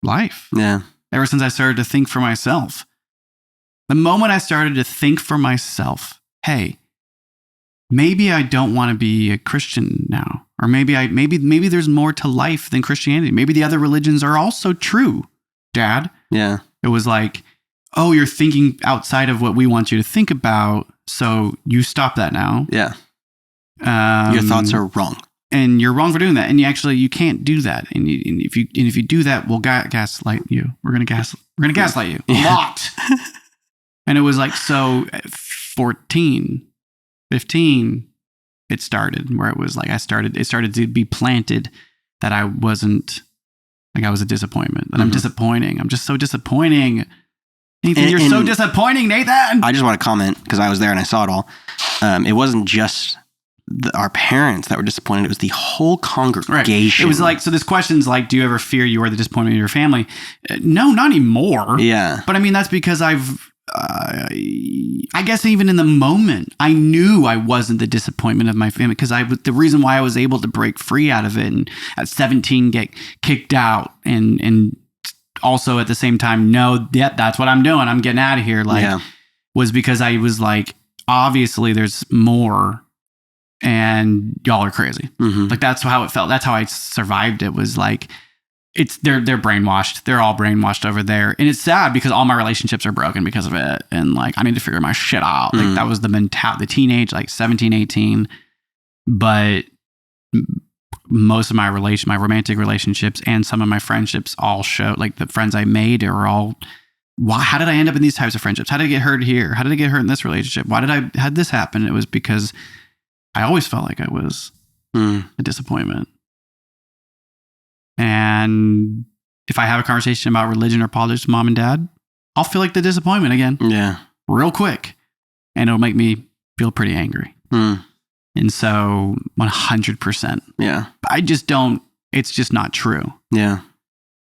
life. Yeah. Ever since I started to think for myself. The moment I started to think for myself, hey, maybe I don't want to be a Christian now. Or maybe there's more to life than Christianity. Maybe the other religions are also true, Dad. Yeah. It was like, oh, you're thinking outside of what we want you to think about, so you stop that now. Yeah. Your thoughts are wrong. And you're wrong for doing that. And you can't do that. And if you do that, we'll gaslight you. We're gonna gaslight you a lot. And it was like, so at 14, 15, it started where it was like it started to be planted that I wasn't, like I was a disappointment. That I'm disappointing. I'm just so disappointing. Nathan, you're so disappointing, Nathan. I just want to comment, because I was there and I saw it all. It wasn't just our parents that were disappointed. It was the whole congregation. Right. It was like, so this question's like, do you ever fear you are the disappointment of your family? No, not anymore. Yeah. But I mean, that's because I guess even in the moment, I knew I wasn't the disappointment of my family, because the reason why I was able to break free out of it and at 17 get kicked out and also at the same time, that's what I'm doing. I'm getting out of here. Was because I was like, obviously there's more and y'all are crazy. Like that's how it felt. That's how I survived it, was like, they're brainwashed. They're all brainwashed over there. And it's sad because all my relationships are broken because of it. And like, I need to figure my shit out. Like that was the teenage, like 17, 18. But most of my romantic relationships and some of my friendships all show, like the friends I made are all, how did I end up in these types of friendships? How did I get hurt here? How did I get hurt in this relationship? Had this happen? It was because I always felt like I was a disappointment. And if I have a conversation about religion or politics with mom and dad, I'll feel like the disappointment again. Yeah. Real quick. And it'll make me feel pretty angry. And so 100%. Yeah. It's just not true. Yeah.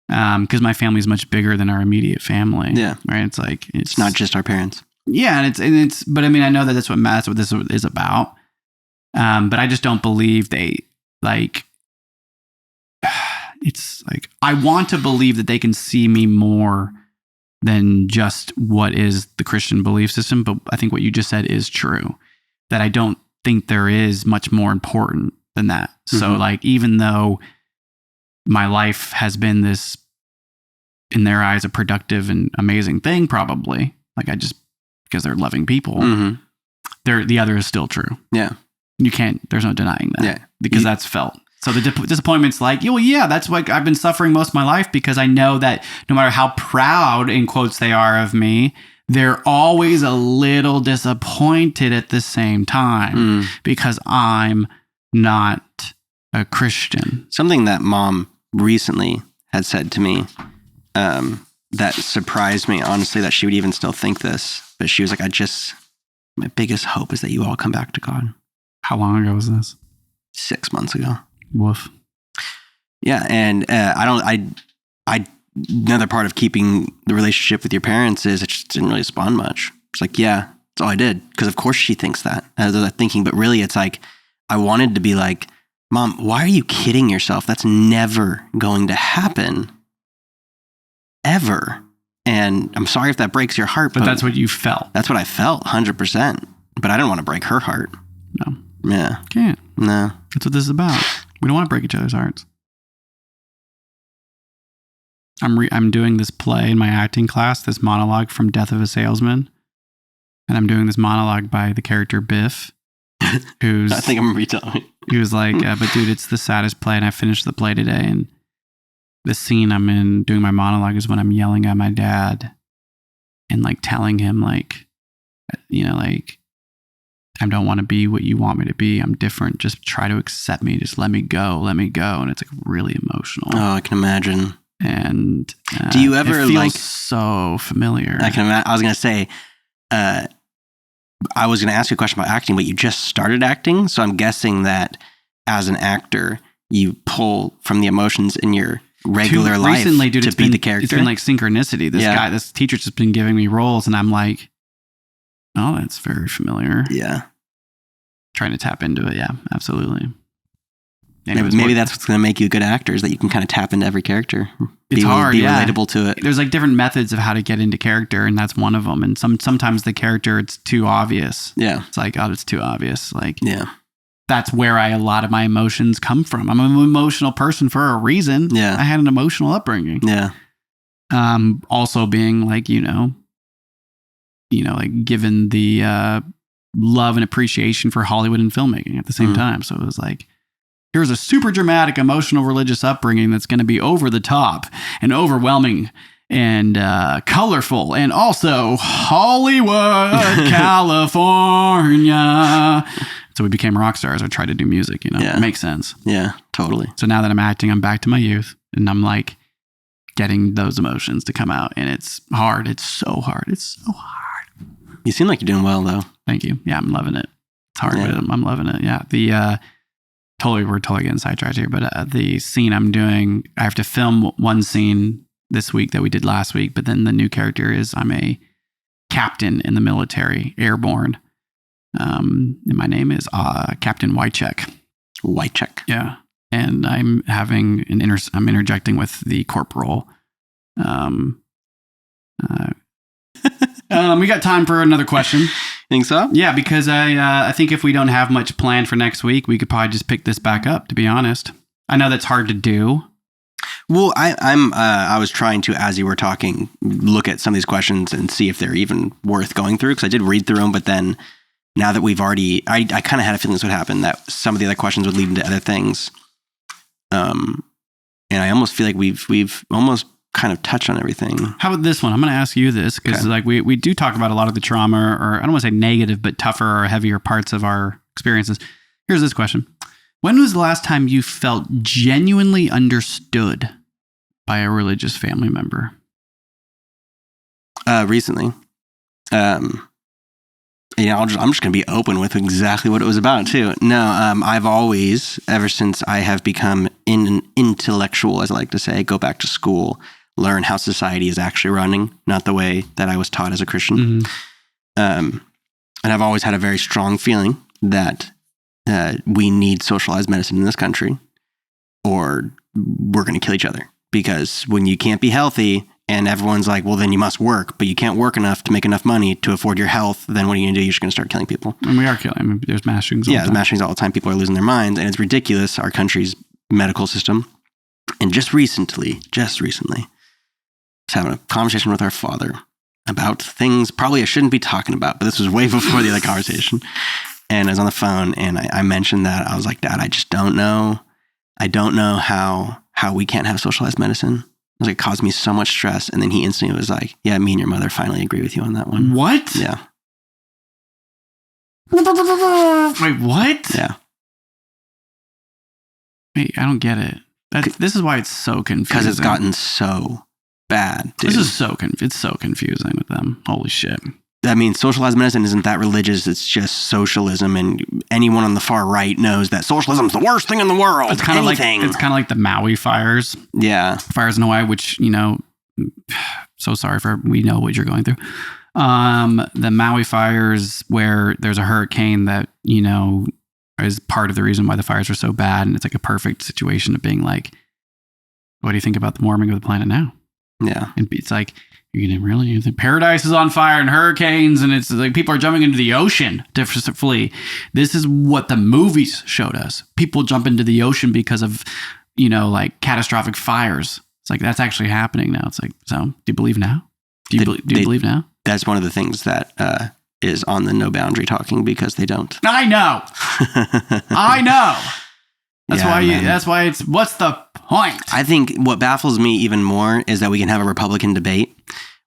Because my family is much bigger than our immediate family. Yeah. Right. It's like, it's not just our parents. Yeah. And but I mean, I know that that's what this is about. But I just don't believe it's like, I want to believe that they can see me more than just what is the Christian belief system. But I think what you just said is true, that I don't think there is much more important than that. So like, even though my life has been this, in their eyes, a productive and amazing thing, probably, like because they're loving people, the other is still true. Yeah. There's no denying that. Yeah. Because that's felt. So the disappointment's like, that's like, I've been suffering most of my life because I know that no matter how proud, in quotes, they are of me, they're always a little disappointed at the same time because I'm not a Christian. Something that mom recently had said to me that surprised me, honestly, that she would even still think this. But she was like, my biggest hope is that you all come back to God. How long ago was this? 6 months ago. Woof. Yeah, and another part of keeping the relationship with your parents is it just didn't really spawn much. It's like, yeah, that's all I did. Because of course she thinks that. As I thinking, but really it's like, I wanted to be like, Mom, why are you kidding yourself? That's never going to happen. Ever. And I'm sorry if that breaks your heart. But that's what you felt. That's what I felt, 100%. But I didn't want to break her heart. No. Yeah. Can't. No. That's what this is about. We don't want to break each other's hearts. I'm doing this play in my acting class, this monologue from Death of a Salesman. And I'm doing this monologue by the character Biff, who's... I think I'm retelling. He was like, but dude, it's the saddest play. And I finished the play today. And the scene I'm in doing my monologue is when I'm yelling at my dad and like telling him like, I don't want to be what you want me to be. I'm different. Just try to accept me. Just let me go. Let me go. And it's like really emotional. Oh, I can imagine. And do you ever it feels so familiar? I was going to say, I was going to ask you a question about acting, but you just started acting. So I'm guessing that as an actor, you pull from the emotions in your regular life recently, dude, to be the character. It's been like synchronicity. This teacher's just been giving me roles, and I'm like, oh, that's very familiar. Yeah. Trying to tap into it. Yeah, absolutely. Maybe that's what's going to make you a good actor, is that you can kind of tap into every character. It's hard, be relatable to it. There's like different methods of how to get into character, and that's one of them. And sometimes the character, it's too obvious. Yeah. It's like, oh, it's too obvious. Like, yeah. That's where a lot of my emotions come from. I'm an emotional person for a reason. Yeah. I had an emotional upbringing. Yeah. Also being like, like given the love and appreciation for Hollywood and filmmaking at the same time. So it was like, here's a super dramatic, emotional, religious upbringing that's going to be over the top and overwhelming and colorful, and also Hollywood, California. So we became rock stars. I tried to do music, It makes sense. Yeah, totally. So now that I'm acting, I'm back to my youth, and I'm like getting those emotions to come out, and it's hard. It's so hard. It's so hard. You seem like you're doing well, though. Thank you. Yeah, I'm loving it. It's hard, but I'm loving it. Yeah. We're totally getting sidetracked here, but the scene I'm doing, I have to film one scene this week that we did last week, but then the new character is I'm a captain in the military, airborne. And my name is Captain Wycheck. Wycheck. Yeah. And I'm having I'm interjecting with the corporal. We got time for another question. Think so? Yeah, because I think if we don't have much planned for next week, we could probably just pick this back up, to be honest. I know that's hard to do. Well, I was trying to, as you were talking, look at some of these questions and see if they're even worth going through, because I did read through them, but then now that we've already, I kind of had a feeling this would happen, that some of the other questions would lead into other things. And I almost feel like we've almost kind of touched on everything. How about this one? I'm going to ask you this, because like we do talk about a lot of the trauma, or I don't want to say negative, but tougher or heavier parts of our experiences. Here's this question. When was the last time you felt genuinely understood by a religious family member? Recently. I'm just going to be open with exactly what it was about too. No, I've always, ever since I have become an intellectual, as I like to say, go back to school, learn how society is actually running, not the way that I was taught as a Christian. Mm-hmm. And I've always had a very strong feeling that we need socialized medicine in this country, or we're going to kill each other. Because when you can't be healthy and everyone's like, well, then you must work, but you can't work enough to make enough money to afford your health, then what are you going to do? You're just going to start killing people. And we are killing. I mean, there's mass shootings all the time. There's mass shootings all the time. People are losing their minds, and it's ridiculous, our country's medical system. And just recently, I was having a conversation with our father about things probably I shouldn't be talking about, but this was way before the other conversation. And I was on the phone, and I mentioned that. I was like, Dad, I just don't know. I don't know how we can't have socialized medicine. I was like, it caused me so much stress. And then he instantly was like, yeah, me and your mother finally agree with you on that one. What? Yeah. Wait, what? Yeah. Wait, I don't get it. This is why it's so confusing. Because it's gotten so bad, dude. This is it's so confusing with them. Holy shit. I mean, socialized medicine isn't that religious. It's just socialism, and anyone on the far right knows that socialism is the worst thing in the world. It's kind of like the Maui fires. Yeah, fires in Hawaii, which so sorry we know what you're going through. The Maui fires, where there's a hurricane that is part of the reason why the fires are so bad, and it's like a perfect situation of being like, what do you think about the warming of the planet now? Yeah, and it's like, the paradise is on fire and hurricanes, and it's like people are jumping into the ocean to flee. This is what the movies showed us. People jump into the ocean because of, like catastrophic fires. It's like, that's actually happening now. It's like, so do you believe now? Do you believe now? That's one of the things that is on the no boundary talking, because they don't. I know. I know. That's why it's, what's the point? I think what baffles me even more is that we can have a Republican debate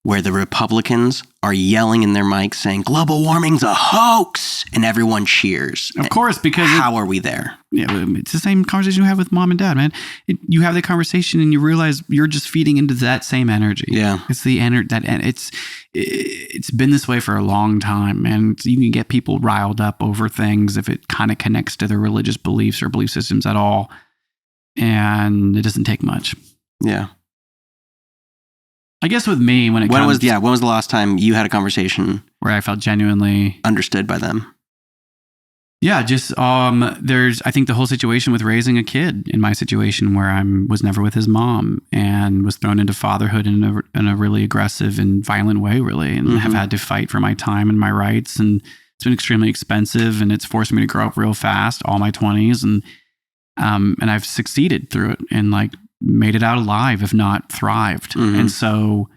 where the Republicans are yelling in their mics saying global warming's a hoax, and everyone cheers. Of course, because how are we there? Yeah, it's the same conversation you have with mom and dad, man. You have the conversation and you realize you're just feeding into that same energy. Yeah, it's the energy that it's been this way for a long time, and you can get people riled up over things if it kind of connects to their religious beliefs or belief systems at all, and it doesn't take much. Yeah. I guess with me, when was the last time you had a conversation where I felt genuinely understood by them? Yeah, just I think the whole situation with raising a kid in my situation where I was never with his mom and was thrown into fatherhood in a really aggressive and violent way, really, and have had to fight for my time and my rights, and it's been extremely expensive, and it's forced me to grow up real fast, all my 20s, and I've succeeded through it and like made it out alive, if not thrived. And so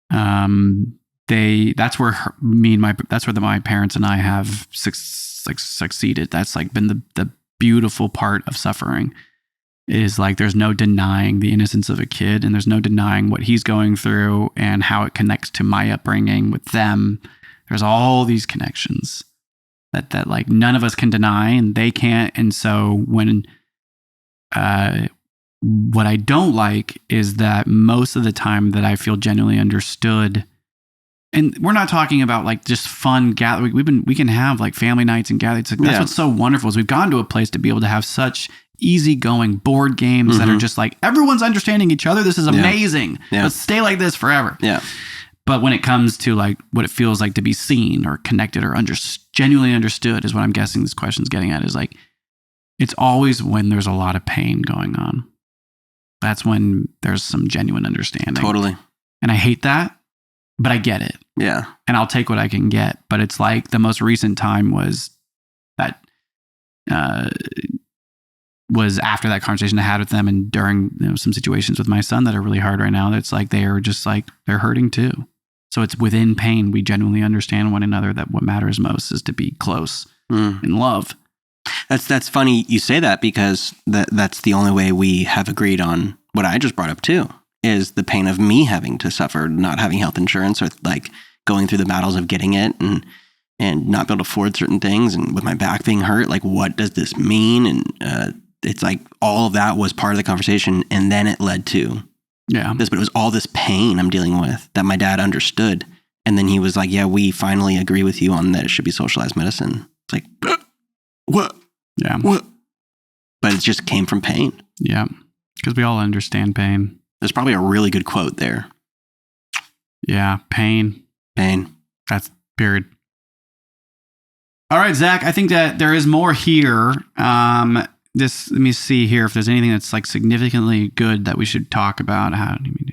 that's where my parents and I have succeeded. That's like been the beautiful part of suffering, is like there's no denying the innocence of a kid, and there's no denying what he's going through and how it connects to my upbringing with them. There's all these connections that like none of us can deny, and they can't. And so when what I don't like is that most of the time that I feel genuinely understood, and we're not talking about like just fun gathering. We can have like family nights and gatherings. Like, that's what's so wonderful, is we've gotten to a place to be able to have such easygoing board games that are just like everyone's understanding each other. This is amazing. Let's stay like this forever. Yeah. But when it comes to like what it feels like to be seen or connected or genuinely understood, is what I'm guessing this question's getting at, is like it's always when there's a lot of pain going on. That's when there's some genuine understanding. Totally. And I hate that, but I get it. Yeah. And I'll take what I can get. But it's like the most recent time was after that conversation I had with them, and during some situations with my son that are really hard right now. That's like they're hurting too. So it's within pain we genuinely understand one another, that what matters most is to be close in love. That's funny you say that, because that's the only way we have agreed on what I just brought up too, is the pain of me having to suffer, not having health insurance, or like going through the battles of getting it and not be able to afford certain things, and with my back being hurt, like what does this mean? And it's like all of that was part of the conversation, and then it led to this, but it was all this pain I'm dealing with that my dad understood. And then he was like, yeah, we finally agree with you on that it should be socialized medicine. It's like, what? Yeah. What? But it just came from pain. Yeah. Because we all understand pain. There's probably a really good quote there. Yeah. Pain. That's period. All right, Zach, I think that there is more here. Let me see here if there's anything that's like significantly good that we should talk about. How do we do?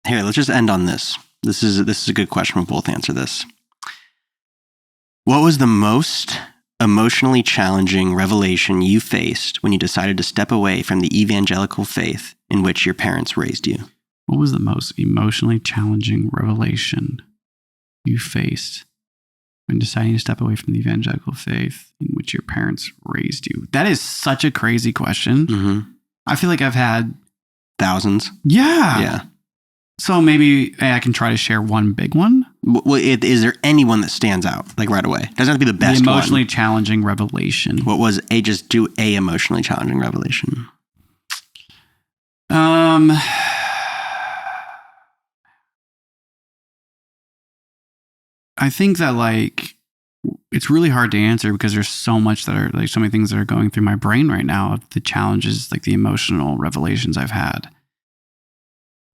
Here, let's just end on this. This is a good question. We'll both answer this. What was the most emotionally challenging revelation you faced when you decided to step away from the evangelical faith in which your parents raised you? What was the most emotionally challenging revelation you faced when deciding to step away from the evangelical faith in which your parents raised you? That is such a crazy question. Mm-hmm. I feel like I've had thousands. Yeah. So maybe I can try to share one big one. Well, is there anyone that stands out like right away? It doesn't have to be the best one. The emotionally challenging revelation. What was just do a emotionally challenging revelation? I think that like it's really hard to answer because there's so much that are like so many things that are going through my brain right now of the challenges, like the emotional revelations I've had.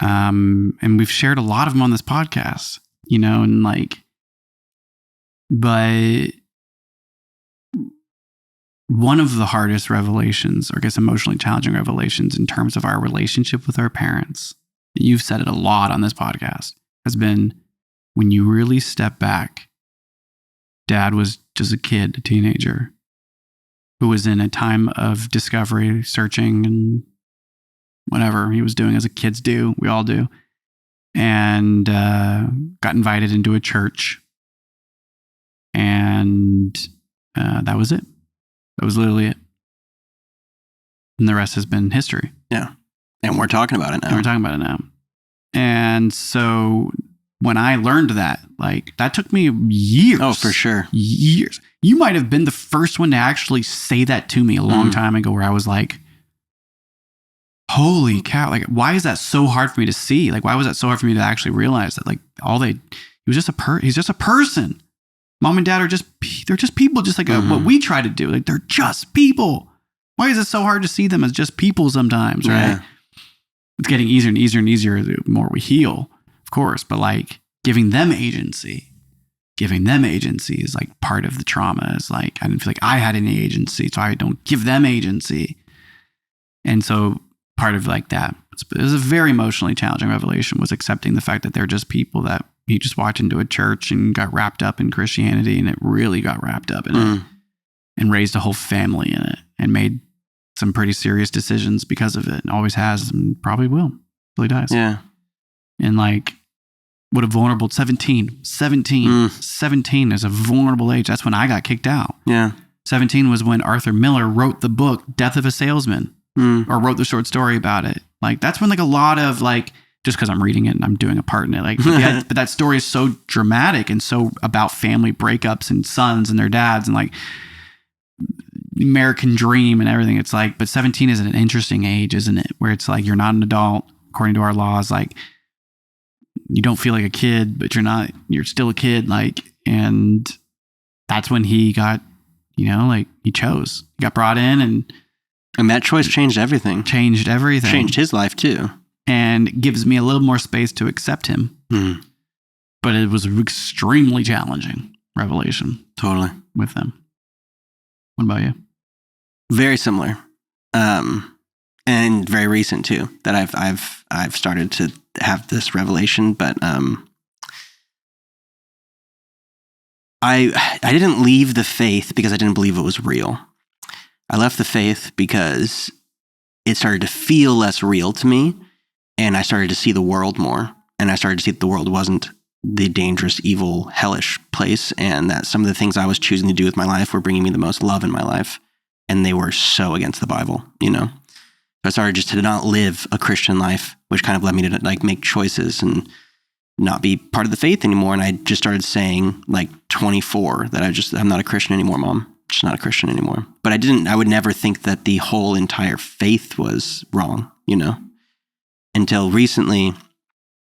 And we've shared a lot of them on this podcast, and like, but one of the hardest revelations, or I guess emotionally challenging revelations in terms of our relationship with our parents, you've said it a lot on this podcast, has been when you really step back. Dad was just a kid, a teenager, who was in a time of discovery, searching, and whatever he was doing as kids do, we all do, and got invited into a church, and that was it. That was literally it. And the rest has been history. Yeah. And we're talking about it now. And so when I learned that, like, that took me years. Oh, for sure. Years. You might have been the first one to actually say that to me a long time ago, where I was like, holy cow. Like, why is that so hard for me to see? Like, why was that so hard for me to actually realize that, like, he's just a person. Mom and dad they're just people, just like what we try to do. Like, they're just people. Why is it so hard to see them as just people sometimes, right? Yeah. It's getting easier and easier and easier the more we heal, of course, but like giving them agency is like part of the trauma. Is like, I didn't feel like I had any agency, so I don't give them agency. And so part of like that, it was a very emotionally challenging revelation, was accepting the fact that they're just people that you just walked into a church and got wrapped up in Christianity, and it really got wrapped up in it, and raised a whole family in it, and made some pretty serious decisions because of it, and always has, and probably will, really does. Yeah. And like, what a vulnerable 17 is a vulnerable age. That's when I got kicked out. Yeah. 17 was when Arthur Miller wrote the book Death of a Salesman, or wrote the short story about it. Like, that's when like a lot of like, just because I'm reading it and I'm doing a part in it, like, but that story is so dramatic and so about family breakups and sons and their dads and like American dream and everything. It's like, but 17 is an interesting age, isn't it? Where it's like, you're not an adult according to our laws. Like, you don't feel like a kid, but you're still a kid. Like, and that's when he got, like, he got brought in, and that choice changed everything. Changed his life too. And gives me a little more space to accept him. But it was extremely challenging revelation. Totally. With them. What about you? Very similar. And very recent too, that I've started to have this revelation, but I didn't leave the faith because I didn't believe it was real. I left the faith because it started to feel less real to me, and I started to see the world more, and I started to see that the world wasn't the dangerous, evil, hellish place, and that some of the things I was choosing to do with my life were bringing me the most love in my life, and they were so against the Bible, So I started just to not live a Christian life, which kind of led me to like make choices and not be part of the faith anymore. And I just started saying, like 24, that I'm not a Christian anymore, Mom. Just not a Christian anymore. But I would never think that the whole entire faith was wrong, until recently.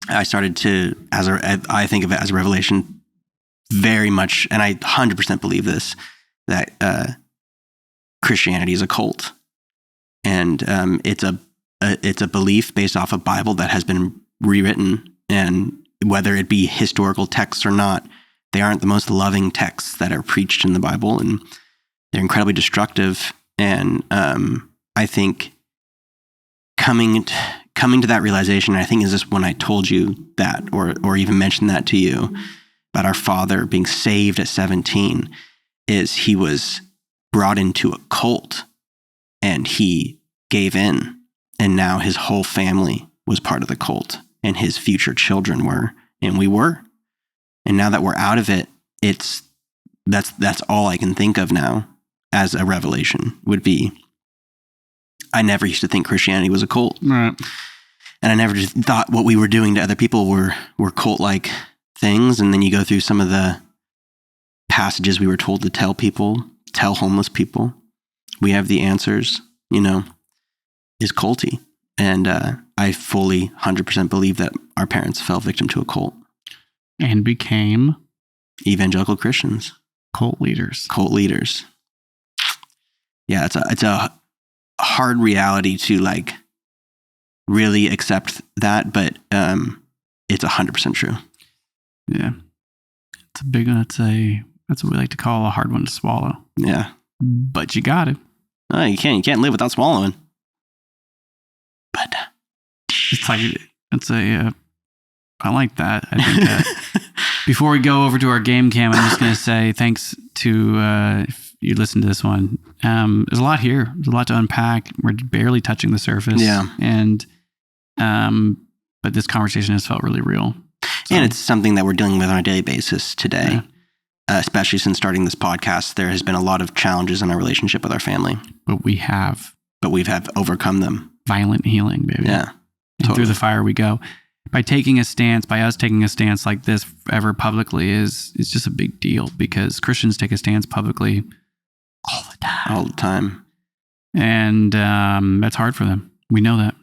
I started to, I think of it as a revelation very much, and I 100% believe this, that Christianity is a cult. And it's a belief based off a Bible that has been rewritten, and whether it be historical texts or not, they aren't the most loving texts that are preached in the Bible, and they're incredibly destructive. And I think coming to that realization, I think is just when I told you that, or even mentioned that to you about our father being saved at 17, is he was brought into a cult and he gave in, and now his whole family was part of the cult, and his future children were, and we were. And now that we're out of it, that's all I can think of now as a revelation would be, I never used to think Christianity was a cult. Right. And I never just thought what we were doing to other people were cult-like things. And then you go through some of the passages we were told to tell homeless people, we have the answers, is culty. And I fully 100% believe that our parents fell victim to a cult. And became evangelical Christians. Cult leaders. Yeah, it's a hard reality to like really accept that, but it's 100% true. Yeah, it's a big one. That's what we like to call a hard one to swallow. Yeah, but you got to. Oh, you can't live without swallowing. But it's like I like that. I think that before we go over to our game cam, I'm just going to say thanks to if you listen to this one. There's a lot here. There's a lot to unpack. We're barely touching the surface. Yeah. And but this conversation has felt really real. So, and it's something that we're dealing with on a daily basis today. Yeah. Especially since starting this podcast, there has been a lot of challenges in our relationship with our family. But we have but we've have overcome them. Violent healing, baby. Yeah. Totally. Through the fire we go. By us taking a stance like this ever publicly is just a big deal, because Christians take a stance publicly all the time. And that's hard for them. We know that.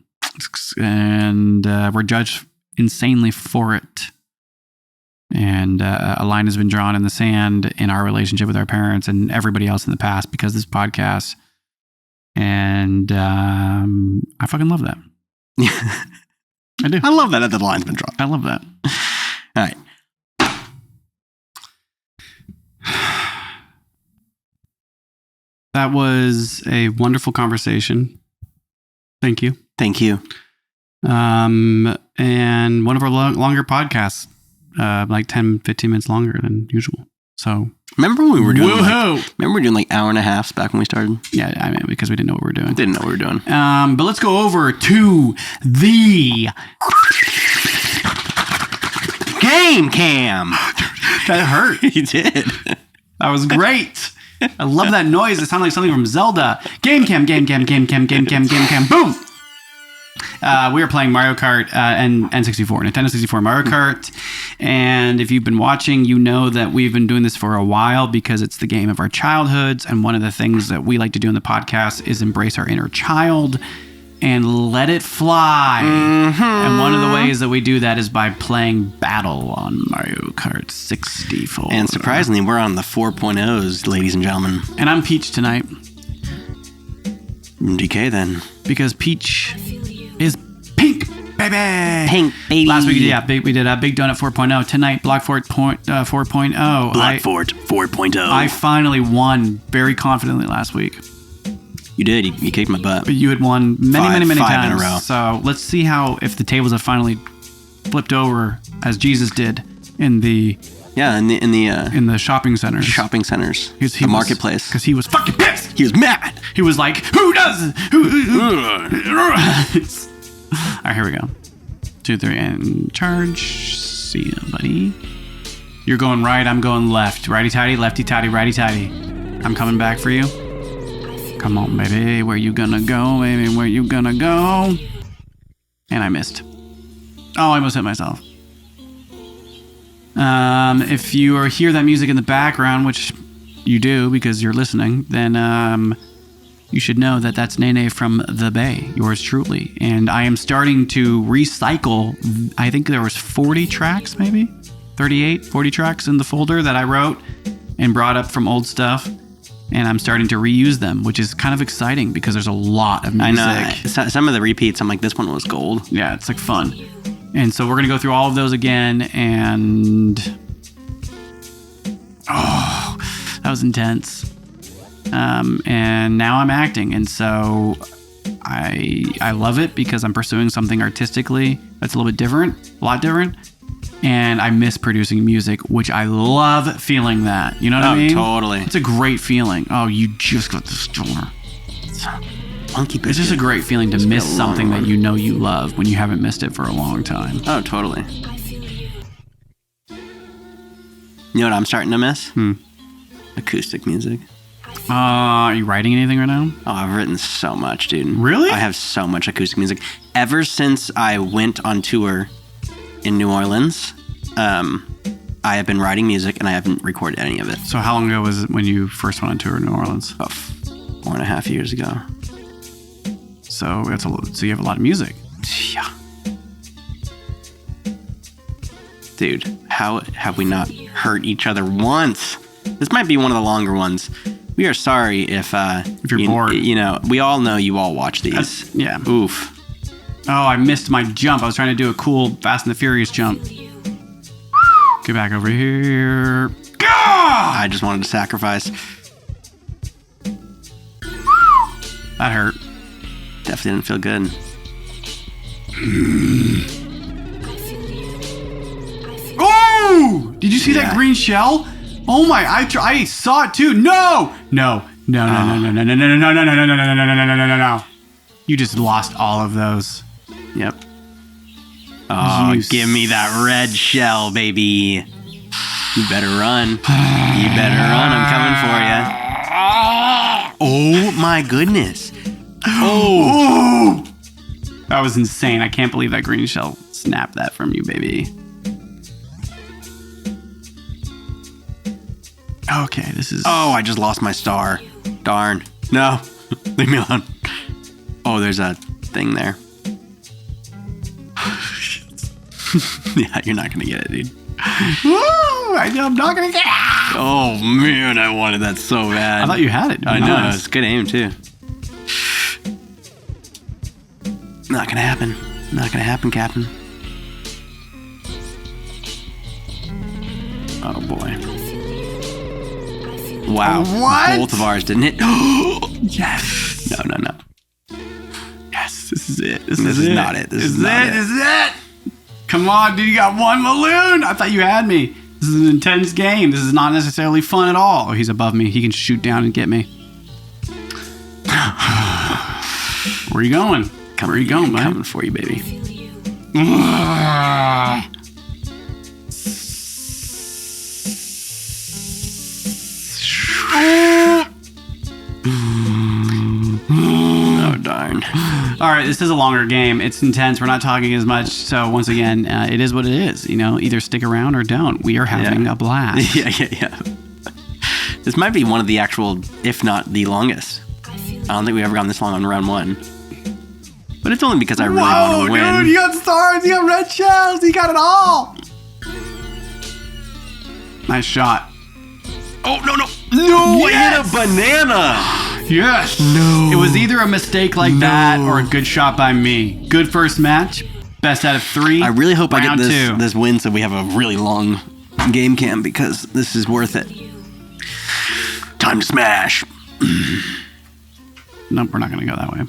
And we're judged insanely for it. And a line has been drawn in the sand in our relationship with our parents and everybody else in the past because of this podcast. And I fucking love that. I do. I love that the line's been drawn. I love that. All right. That was a wonderful conversation. Thank you. Thank you. And one of our longer podcasts, like 10, 15 minutes longer than usual. So remember when we were doing like hour and a half back when we started? Yeah, I mean, because we didn't know what we were doing. But let's go over to the game cam. That hurt. You did. That was great. I love that noise. It sounded like something from Zelda. Game cam. Boom. We are playing Mario Kart and N64, Nintendo 64 Mario Kart. And if you've been watching, you know that we've been doing this for a while because it's the game of our childhoods. And one of the things that we like to do in the podcast is embrace our inner child and let it fly. Mm-hmm. And one of the ways that we do that is by playing Battle on Mario Kart 64. And surprisingly, we're on the 4.0s, ladies and gentlemen. And I'm Peach tonight. DK then. Because Peach is pink, baby. Pink, baby. Last week, we did a Big Donut 4.0. Tonight, Blockfort 4.0. Blockfort 4.0. I finally won very confidently last week. You did. You kicked my butt. But you had won many times. 5 in a row. So let's see if the tables have finally flipped over as Jesus did in the shopping centers. Shopping centers. The marketplace. Because he was fucking pissed. He was mad. He was like, who does it? All right, here we go. 2, 3, and charge. See ya, buddy. You're going right, I'm going left. Righty-tighty, lefty-tighty, righty-tighty. I'm coming back for you. Come on, baby. Where you gonna go, baby? Where you gonna go? And I missed. Oh, I almost hit myself. If you hear that music in the background, which you do because you're listening, then you should know that that's Nene from The Bay, yours truly. And I am starting to recycle, I think there was 40 tracks, maybe? 38, 40 tracks in the folder that I wrote and brought up from old stuff. And I'm starting to reuse them, which is kind of exciting because there's a lot of music. I know. Some of the repeats, I'm like, this one was gold. Yeah, it's like fun. And so we're going to go through all of those again. And that was intense. And now I'm acting. And so I love it because I'm pursuing something artistically that's a little bit different, a lot different. And I miss producing music, which I love feeling that. You know what I mean? Totally. It's a great feeling. Oh, you just got the store. Monkey biscuit. It's just a great feeling to miss something that you know you love when you haven't missed it for a long time. Oh, totally. You know what I'm starting to miss? Acoustic music. Are you writing anything right now? Oh, I've written so much, dude. Really? I have so much acoustic music. Ever since I went on tour in New Orleans, I have been writing music and I haven't recorded any of it. So how long ago was it when you first went on tour in New Orleans? About 4.5 years ago. So so you have a lot of music. Yeah. Dude, how have we not hurt each other once? This might be one of the longer ones. We are sorry if you're bored. You know, we all know you all watch these. Yeah. Oof. Oh, I missed my jump. I was trying to do a cool Fast and the Furious jump. Get back over here. Gah! I just wanted to sacrifice. That hurt. Definitely didn't feel good. Oh! Did you see that green shell? Oh my! I saw it too. No! No! You just lost all of those. Yep. Oh, give me that red shell, baby. You better run. You better run. I'm coming for you. Oh my goodness. Oh! That was insane. I can't believe that green shell snapped that from you, baby. Okay, this is... Oh, I just lost my star. Darn. No. Leave me alone. Oh, there's a thing there. Yeah, you're not going to get it, dude. Woo! I'm not going to get it. Oh, man, I wanted that so bad. I thought you had it. I know. It's good aim, too. Not going to happen. Not going to happen, Captain. Oh, boy. Wow. What? Both of ours didn't hit. Yes. No. Yes, this is it. This is not it. This is not it. This is it. Come on, dude. You got one balloon. I thought you had me. This is an intense game. This is not necessarily fun at all. Oh, he's above me. He can shoot down and get me. Where are you going? Where are you going, man? Coming for you, baby. Oh, darn. All right, this is a longer game. It's intense. We're not talking as much. So once again, it is what it is. You know, either stick around or don't. We are having a blast. Yeah. This might be one of the actual, if not the longest. I don't think we've ever gone this long on round one. But it's only because I really want to win. Dude, you got stars, you got red shells, you got it all. Nice shot. Oh, no. Yes! I hit a banana. Yes. No. It was either a mistake like that or a good shot by me. Good first match. Best out of 3. I really hope I get Round 2. this win so we have a really long game cam because this is worth it. Time to smash. Nope, we're not going to go that way.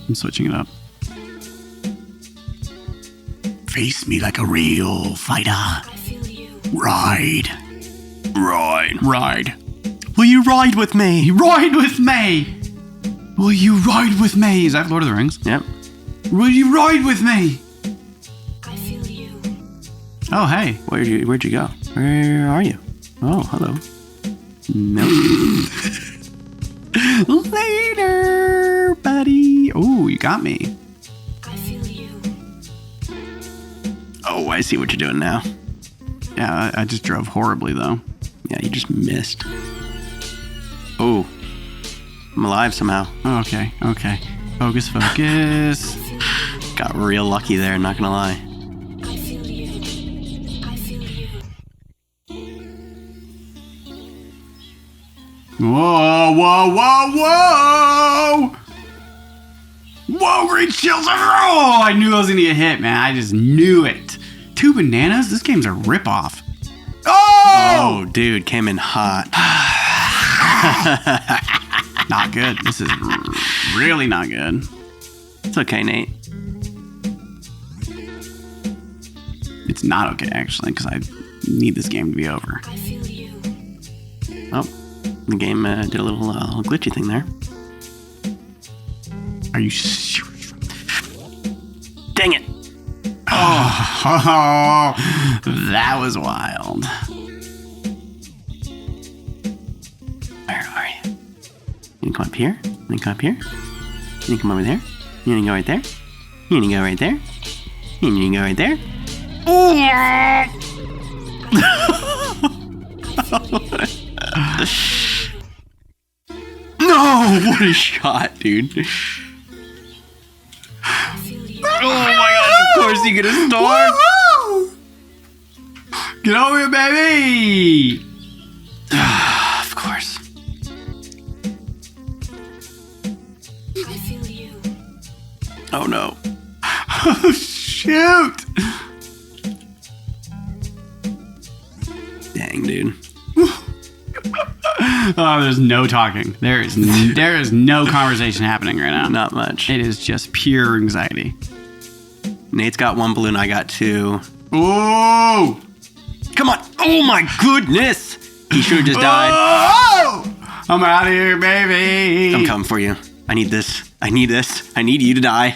I'm switching it up. Face me like a real fighter. Ride. Will you ride with me? Ride with me. Will you ride with me? Is that Lord of the Rings? Yep. Will you ride with me? Oh, hey. Where'd you go? Where are you? Oh, hello. No. Later, buddy. Oh, you got me. Oh, I see what you're doing now. Yeah, I just drove horribly, though. Yeah, you just missed. Oh, I'm alive somehow. Oh, okay. Focus. Got real lucky there, not gonna lie. Whoa! Whoa, green shells! Oh, I knew I was gonna get hit, man. I just knew it. 2 bananas? This game's a ripoff. Oh, dude, came in hot. Not good. This is really not good. It's okay, Nate. It's not okay, actually, because I need this game to be over. Oh, the game did a little glitchy thing there. Are you serious? Dang it. Oh, that was wild. Where are you? You can come up here? You can come up here? You can come over there? You can go right there? You can go right there? You can go right there? No! What a shot, dude. Oh my god, of course you get a star. Get over here, baby! Of course. Oh no. Oh, shoot! Dang, dude. Oh, there's no talking. There is no conversation happening right now. Not much. It is just pure anxiety. Nate's got 1 balloon, I got 2. Oh! Come on. Oh my goodness. He should have just died. Oh! I'm out of here, baby. I'm coming for you. I need this. I need you to die.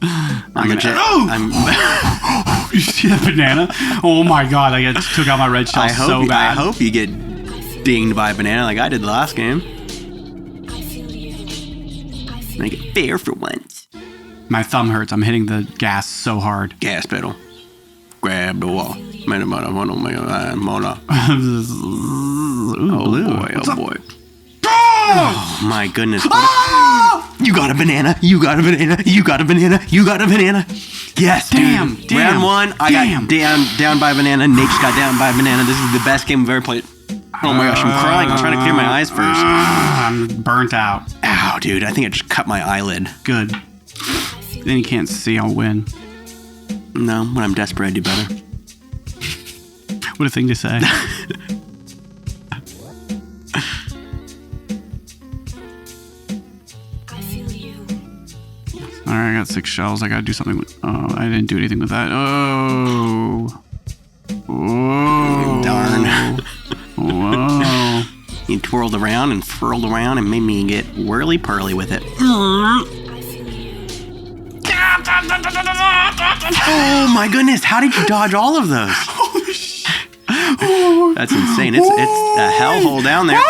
I'm legit. Oh! You see that banana? Oh my god, I took out my red shell so bad. I hope you get dinged by a banana like I did the last game. Make it fair for once. My thumb hurts. I'm hitting the gas so hard. Gas pedal. Grab the wall. Ooh, blue. Boy, What's oh up? boy. Oh my goodness. You got a banana. You got a banana. You got a banana. You got a banana. Yes, damn, dude. damn, Round one, I got down by a banana. Nate just got down by a banana. This is the best game we've ever played. Oh my gosh, I'm crying. I was trying to clear my eyes first. I'm burnt out. Ow, dude. I think I just cut my eyelid. Good. Then you can't see, I'll win. No, when I'm desperate, I do better. What a thing to say. All right, I got 6 shells. I gotta do something with. Oh, I didn't do anything with that. Oh. Whoa. Darn. Whoa. He twirled around and furled around and made me get whirly-purly with it. Oh my goodness, how did you dodge all of those? That's insane. It's a hellhole down there.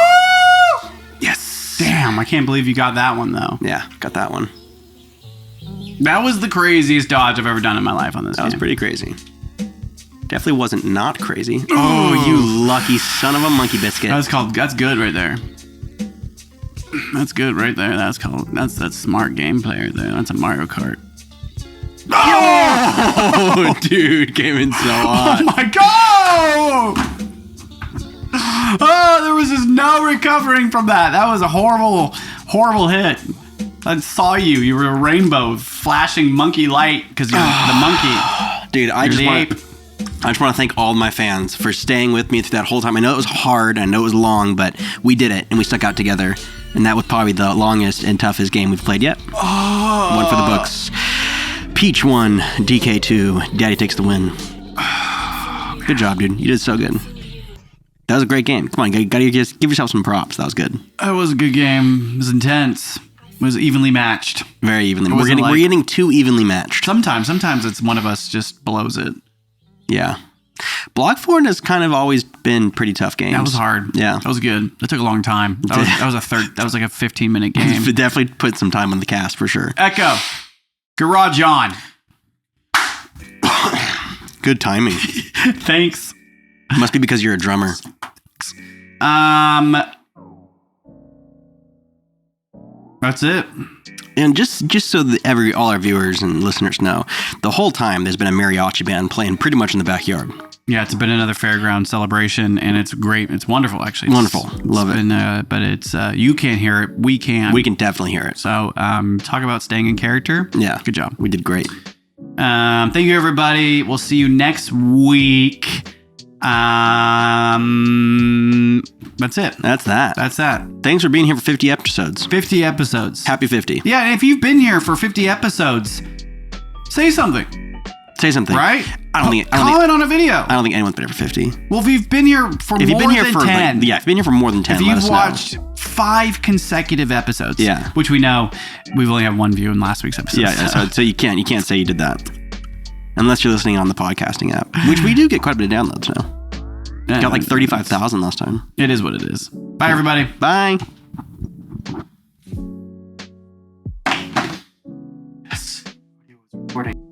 Yes. Damn, I can't believe you got that one, though. Yeah, got that one. That was the craziest dodge I've ever done in my life on this game. That was pretty crazy. Definitely wasn't not crazy. Oh, you lucky son of a monkey biscuit. That's good right there. That's good right there. That's smart gameplay right there. That's a Mario Kart. Oh, dude, came in so hot. Oh my god! Oh, there was just no recovering from that. That was a horrible, horrible hit. I saw you. You were a rainbow, flashing monkey light because you're the monkey. Dude, I just want to thank all my fans for staying with me through that whole time. I know it was hard. I know it was long, but we did it and we stuck out together. And that was probably the longest and toughest game we've played yet. Oh. One for the books. Peach 1, DK 2. Daddy takes the win. Good job, dude. You did so good. That was a great game. Come on, you gotta just give yourself some props. That was good. That was a good game. It was intense. It was evenly matched. Very evenly. We're getting too evenly matched. Sometimes it's one of us just blows it. Yeah. Block Fort has kind of always been pretty tough games. That was hard. Yeah. That was good. That took a long time. That was like a 15-minute game. Definitely put some time on the cast for sure. Echo. Garage on. Good timing. Thanks. Must be because you're a drummer. That's it. And just so that all our viewers and listeners know, the whole time there's been a mariachi band playing pretty much in the backyard. Yeah, it's been another fairground celebration, and it's great. It's wonderful, actually. Wonderful. Love it. But it's you can't hear it. We can. We can definitely hear it. So talk about staying in character. Yeah. Good job. We did great. Thank you, everybody. We'll see you next week. That's it. That's that. Thanks for being here for 50 episodes. 50 episodes. Happy 50. Yeah, and if you've been here for 50 episodes, say something. Say something. Right? Comment on a video. I don't think anyone's been here for 50. Well, if you've been here for more than 10. If you've been here for more than 10, if you've watched 5 consecutive episodes. Yeah. Which we know we've only had one view in last week's episode. Yeah, so you can't say you did that. Unless you're listening on the podcasting app, which we do get quite a bit of downloads now. Got like 35,000 last time. It is what it is. Bye, everybody. Bye. Yes. Recording.